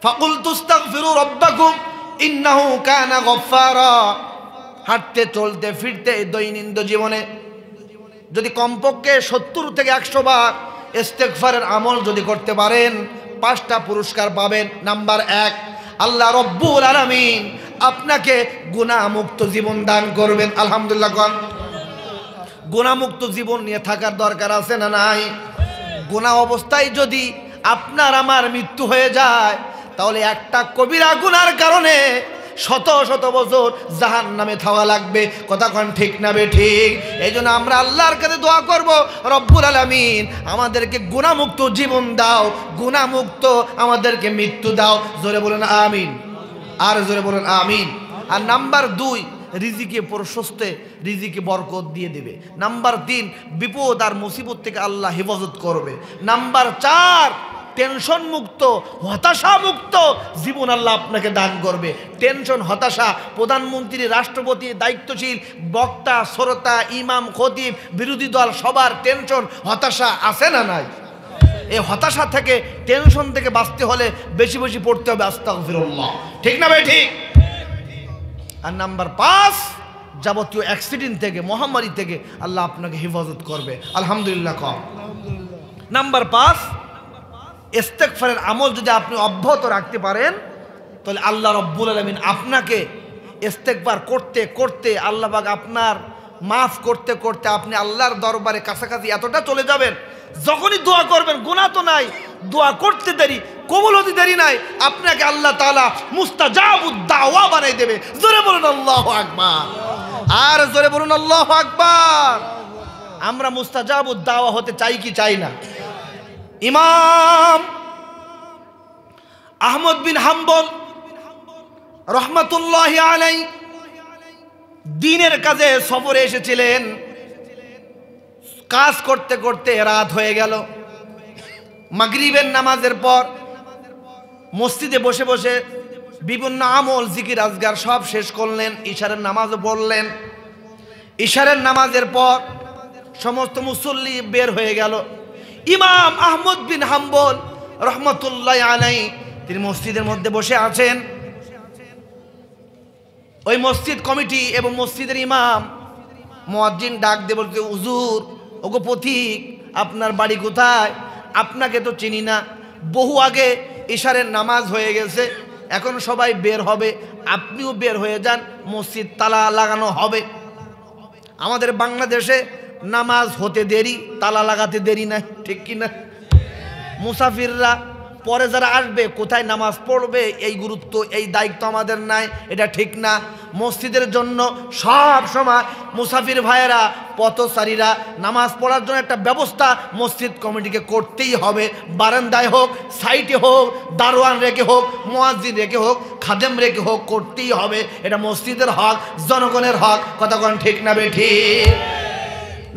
ফাকুলতু আস্তাগফিরু রাব্বাকুম ইন্নাহু কানা গফফারা। হাঁটতে, চলতে, ফিরতে দৈনন্দিন জীবনে যদি কমপক্ষে 70 থেকে 100 বার ইস্তেগফারের আমল যদি করতে পারেন 5টা পুরস্কার পাবেন। নাম্বার 1, আল্লাহ রব্বুল আলামিন আপনাকে গুনাহ মুক্ত জীবন দান করবেন। আলহামদুলিল্লাহ। গুনাহমুক্ত জীবন নিয়ে থাকার দরকার আছে না নাই? গুনাহ অবস্থায় যদি আপনার আমার মৃত্যু হয়ে যায়, তাহলে একটা কবিরা গুনার কারণে শত শত বছর জাহান্নামে থাকা লাগবে। কথা কোন ঠিক না বে ঠিক? এই জন্য আমরা আল্লাহর কাছে দোয়া করব, রব্বুল আলামিন আমাদেরকে গুনাহমুক্ত জীবন দাও, গুনাহমুক্ত আমাদেরকে মৃত্যু দাও। জোরে বলুন আমিন, আর জোরে বলুন আমিন। আর নাম্বার 2, রিজিকে প্রশস্তে, রিজিকে বরকত দিয়ে দেবে। নাম্বার 3, বিপদ আর মুসিবত থেকে আল্লাহ হেফাজত করবে। নাম্বার 4, টেনশন মুক্ত, হতাশা মুক্ত জীবন আল্লাহ আপনাকে দান করবে। টেনশন, হতাশা, প্রধানমন্ত্রী, রাষ্ট্রপতি, দায়িত্বশীল, বক্তা, শ্রোতা, ইমাম, খতিব, বিরোধী দল সবার টেনশন, হতাশা আছে না নাই? এই হতাশা থেকে, টেনশন থেকে বাঁচতে হলে বেশি বেশি পড়তে হবে আস্তাগফিরুল্লাহ। ঠিক না ভাই? ঠিক। আর নাম্বার 5, যাবতীয় অ্যাক্সিডেন্ট থেকে, মহামারী থেকে আল্লাহ আপনাকে হেফাজত করবে। আলহামদুলিল্লাহ কম। নাম্বার 5, ইস্তেগফারের আমল যদি আপনি অব্যাহত রাখতে পারেন, তাহলে আল্লাহ রব্বুল আলামিন আপনাকে ইস্তেগফার করতে করতে, আল্লাহ পাক আপনার মাফ করতে করতে আপনি আল্লাহর দরবারে কাছাকাছি এতটা চলে যাবেন, যখনই দোয়া করবেন, গুনাহ তো নাই, দোয়া করতে দেরি, কবুল হতে দেরি নাই, আপনাকে আল্লাহ তাআলা মুস্তাজাবুদ দাওয়া বানাই দেবে। জোরে বলুন আল্লাহু আকবার, আর জোরে বলুন আল্লাহু আকবার। আমরা মুস্তাজাবুদ দাওয়া হতে চাই কি চাই না? ইমাম আহমদ বিন হাম্বল রহমাতুল্লাহি আলাইহি দ্বীনের কাজে সফরে এসেছিলেন। কাজ করতে করতে রাত হয়ে গেল। মাগরিবের নামাজের পর মসজিদে বসে বসে বিভিন্ন আমল, জিকির, আজগার সব শেষ করলেন। ইশারের নামাজও পড়লেন। ইশারের নামাজের পর সমস্ত মুসল্লি বের হয়ে গেল। ইমাম আহমদ বিন হাম্বল রহমতুল্লাহ আলাইহি তিনি মসজিদের মধ্যে বসে আছেন। ওই মসজিদ কমিটি এবং মসজিদের ইমাম মুয়াজ্জিন ডাক দিয়ে বলতে, হুজুর, ওগো পথিক, আপনার বাড়ি কোথায়? আপনাকে তো চিনি না, বহু আগে ইশারের নামাজ হয়ে গেছে, এখন সবাই বের হবে, আপনিও বের হয়ে যান, মসজিদ তালা লাগানো হবে। আমাদের বাংলাদেশে নামাজ হতে দেরি, তালা লাগাতে দেরি না, ঠিক কি না? মুসাফিররা পরে যারা আসবে কোথায় নামাজ পড়বে এই গুরুত্ব, এই দায়িত্ব আমাদের নাই, এটা ঠিক না। মসজিদের জন্য সব সময় মুসাফির ভাইয়েরা, পথচারীরা নামাজ পড়ার জন্য একটা ব্যবস্থা মসজিদ কমিটিকে করতেই হবে। বারান্দায় হোক, সাইটে হোক, দারোয়ান রেখে হোক, মুয়াজ্জিন রেখে হোক, খাদেম রেখে হোক, করতেই হবে। এটা মসজিদের হক, জনগণের হক। কথা কোন ঠিক না বে ঠিক?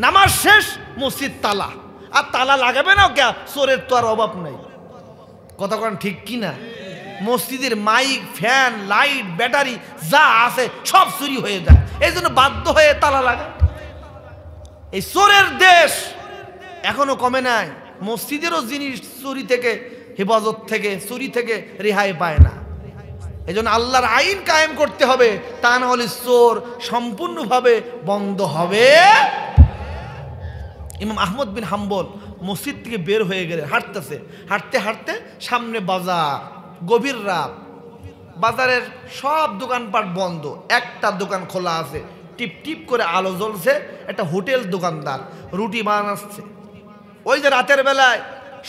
নামাজ শেষ, মসজিদ তালা, আর তালা লাগাবে না কে? চোরের তো আর অভাব নাই। কথা কোন ঠিক কি না? মসজিদের মাইক, ফ্যান, লাইট, ব্যাটারি যা আছে সব চুরি হয়ে যায়, এই জন্য বাধ্য হয়ে তালা লাগা। এই চোরের দেশ এখনো কমে নাই। মসজিদেরও জিনিস চুরি থেকে, হেফাজত থেকে, চুরি থেকে রেহাই পায় না। এই জন্য আল্লাহর আইন কায়েম করতে হবে, তা না হলে চোর সম্পূর্ণভাবে বন্ধ হবে। ইমাম আহমদ বিন হাম্বল মসজিদ থেকে বের হয়ে গেলেন, হাঁটতেছে, হাঁটতে হাঁটতে সামনে বাজার, গভীর রাত, বাজারের সব দোকানপাট বন্ধ, একটা দোকান খোলা আছে, টিপ টিপ করে আলো জ্বলছে। একটা হোটেল দোকানদার রুটি বানাচ্ছে। ওই যে রাতের বেলায়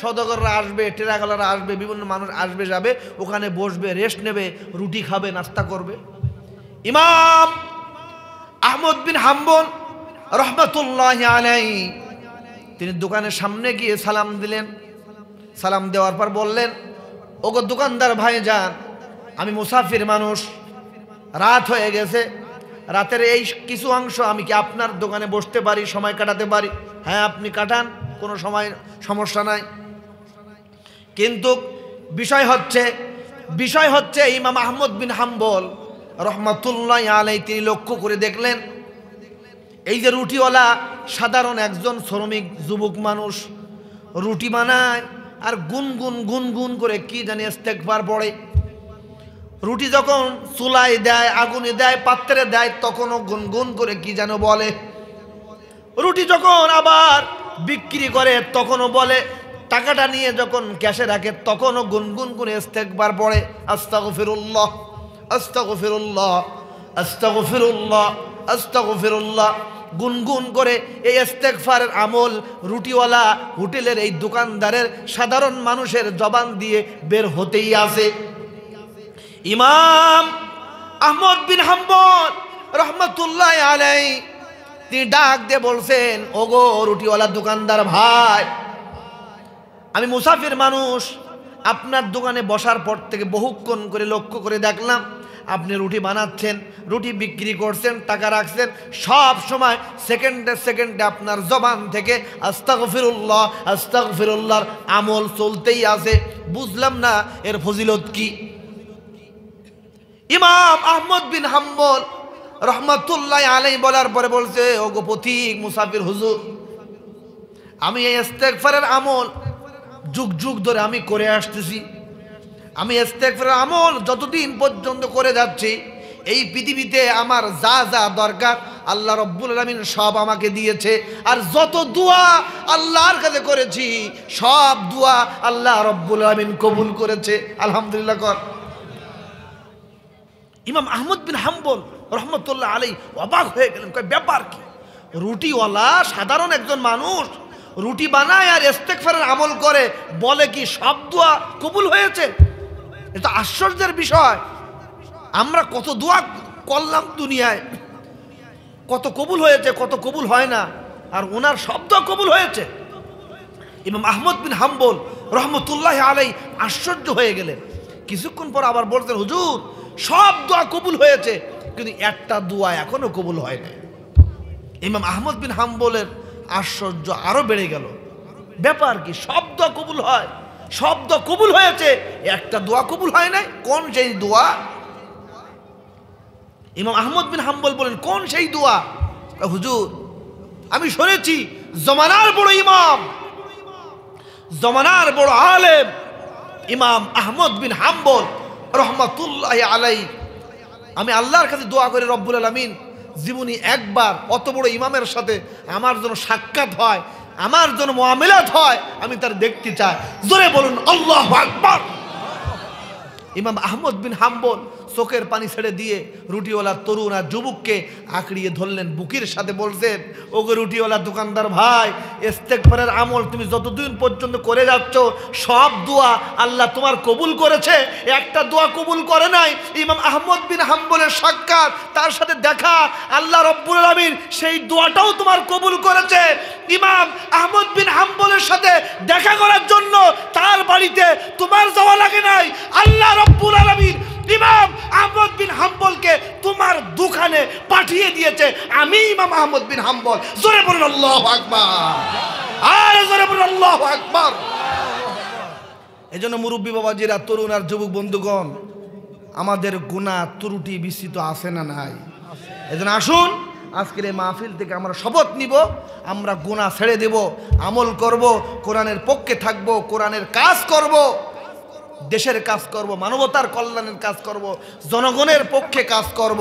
সওদাগররা আসবে, টেরাগালারা আসবে, বিভিন্ন মানুষ আসবে যাবে, ওখানে বসবে, রেস্ট নেবে, রুটি খাবে, নাস্তা করবে। ইমাম আহমদ বিন হাম্বল রহমাতুল্লাহি আলাইহি তিনি দোকানের সামনে গিয়ে সালাম দিলেন। সালাম দেওয়ার পর বললেন, ওগো দোকানদার ভাইজান, আমি মুসাফির মানুষ, রাত হয়ে গেছে, রাতের এই কিছু অংশ আমি কি আপনার দোকানে বসতে পারি, সময় কাটাতে পারি? হ্যাঁ, আপনি কাটান, কোনো সমস্যা নাই। কিন্তু বিষয় হচ্ছে ইমাম আহমদ বিন হাম্বল রহমাতুল্লাহি আলাইহি তিনি লক্ষ্য করে দেখলেন, এই যে রুটিওয়ালা সাধারণ একজন শ্রমিক যুবক মানুষ রুটি বানায় আর গুনগুন গুনগুন করে কি জানি ইস্তেগফার পড়ে। রুটি যখন চুলায় দেয়, আগুনে দেয়, পাত্রে দেয়, তখনও গুনগুন করে কি যেন বলে। রুটি যখন আবার বিক্রি করে তখনও বলে। টাকাটা নিয়ে যখন ক্যাশে রাখে তখনও গুনগুন করে ইস্তেগফার পড়ে, আস্তাগফিরুল্লাহ, আস্তাগফিরুল্লাহ, আস্তাগফিরুল্লাহ, আস্তাগফিরুল্লাহ। গুনগুন করে এই ইস্তেগফারের আমল রুটিওয়ালা হোটেলের এই দোকানদারের সাধারণ মানুষের জবান দিয়ে বের হতেই আছে। ইমাম আহমদ বিন হাম্বল রহমতুল্লাহ আলাইহি তিনি ডাক দিয়ে বলছেন, ওগো রুটিওয়ালা দোকানদার ভাই, আমি মুসাফির মানুষ, আপনার দোকানে বসার পর থেকে বহুক্ষণ করে লক্ষ্য করে দেখলাম আপনি রুটি বানাচ্ছেন, রুটি বিক্রি করছেন, টাকা রাখছেন, সব সময় সেকেন্ডে সেকেন্ডে আপনার জবান থেকে আস্তাগফিরুল্লাহ আস্তাগফিরুল্লাহর আমল চলতেই আছে, বুঝলাম না এর ফজিলত কি। ইমাম আহমদ বিন হাম্বল রহমতুল্লাহ আলাইহি বলার পরে বলছে, ওগো পথিক মুসাফির হুজুর, আমি এই ইস্তেগফারের আমল যুগ যুগ ধরে আমি করে আসতেছি। আমি ইস্তেগফারের আমল যতদিন পর্যন্ত করে যাচ্ছি, এই পৃথিবীতে আমার যা যা দরকার আল্লাহ রব্বুল আলামিন সব আমাকে দিয়েছে। আর যত দোয়া আল্লাহর কাছে করেছি সব দোয়া আল্লাহ রব্বুল আলামিন কবুল করেছে, আলহামদুলিল্লাহ কর। ইমাম আহমদ বিন হাম্বল রহমতুল্লাহ আলাইহি অবাক হয়ে গেলেন, কয় ব্যাপার কি? রুটিওয়ালা সাধারণ একজন মানুষ রুটি বানায় আর ইস্তেগফারের আমল করে, বলে কি সব দোয়া কবুল হয়েছে? এটা আশ্চর্যের বিষয়। আমরা কত দোয়া করলাম দুনিয়ায়, কত কবুল হয়েছে, কত কবুল হয় না, আর ওনার সব দোয়া কবুল হয়েছে। ইমাম আহমদ বিন হাম্বল রহমতুল্লাহ আলাইহি আশ্চর্য হয়ে গেলেন। কিছুক্ষণ পর আবার বলতেন, হুজুর সব দোয়া কবুল হয়েছে, কিন্তু একটা দোয়া এখনো কবুল হয় না। ইমাম আহমদ বিন হাম্বলের আশ্চর্য আরো বেড়ে গেল, ব্যাপার কি? সব দোয়া কবুল হয়, সব দোয়া কবুল হয়েছে, একটা দোয়া কবুল হয় নাই, কোন সেই দোয়া? ইমাম আহমদ বিন হাম্বল বলেন, কোন সেই দোয়া? হুজুর আমি শুনেছি জমানার বড় ইমাম, জমানার বড় আলেম ইমাম আহমদ বিন হাম্বল রহমতুল্লাহ আলাইহি, আমি আল্লাহর কাছে দোয়া করে রব্বুল আলামিন জীবনী একবার অত বড় ইমামের সাথে আমার জন্য সাক্ষাৎ হয়, আমার জন্য মুআমিলাত হয়, আমি তার দেখতে চাই। জোরে বলুন আল্লাহু আকবার। ইমাম আহমদ বিন হাম্বল চোখের পানি ছেড়ে দিয়ে রুটিওয়ালা তরুণ আর যুবককে আঁকড়িয়ে ধরলেন, বুকের সাথে বলছেন, ওগো রুটিওয়ালা দোকানদার ভাই, ইস্তেগফারের আমল তুমি যতদিন পর্যন্ত করে যাচ্ছ সব দোয়া আল্লাহ তোমার কবুল করেছে, একটা দোয়া কবুল করে নাই। ইমাম আহমদ বিন হাম্বলের সাক্ষাৎ, তার সাথে দেখা, আল্লাহ রব্বুল আলামিন সেই দোয়াটাও তোমার কবুল করেছে। ইমাম আহমদ বিন হাম্বলের সাথে দেখা করার জন্য তার বাড়িতে তোমার যাওয়া লাগে নাই, আল্লাহ রব্বুল আলামিন ইমাম আহমদ বিন হাম্বলকে তোমার দোকানে পাঠিয়ে দিয়েছে। আমি ইমাম আহমদ বিন হাম্বল। জোরে বলুন আল্লাহু আকবার, আর জোরে বলুন আল্লাহু আকবার। এজন্য মুরব্বী বাবাজিরা, তরুণ আর যুবক বন্ধুগণ, আমাদের গুনাহ ত্রুটি বিস্তৃত আছে না নাই? এজন্য আসুন আজকের এই মাহফিল থেকে আমরা শপথ নিব, আমরা গুনাহ ছেড়ে দেব, আমল করব, কোরআনের পক্ষে থাকব, কোরআনের কাজ করব, দেশের কাজ করব, মানবতার কল্যাণের কাজ করব, জনগণের পক্ষে কাজ করব।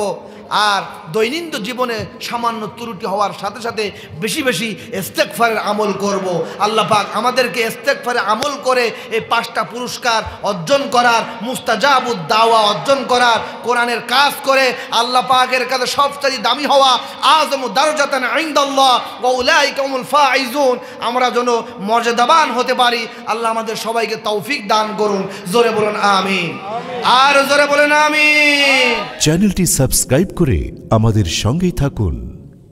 আর দৈনন্দিন জীবনে সামান্য ত্রুটি হওয়ার সাথে সাথে বেশি বেশি ইস্তেগফারের আমল করব। আল্লাহ পাক আমাদেরকে ইস্তেগফারের আমল করে এই 5টা পুরস্কার অর্জন করার, মুস্তাজাবুদ দাওয়া অর্জন করার, কোরআনের কাজ করে আল্লাহ পাকের কাছে সবচেয়ে দামি হওয়া, আযমু দারজাতান ইনদাল্লাহ ওয়া উলাইকা হুমুল ফাইজুন, আমরা যেন মর্যাদাবান হতে পারি। আল্লাহ আমাদের সবাইকে তৌফিক দান করুন। জোরে বলুন আমিন, আর জোরে বলুন আমিন। চ্যানেলটি সাবস্ক্রাইব করে আমাদের সঙ্গেই থাকুন।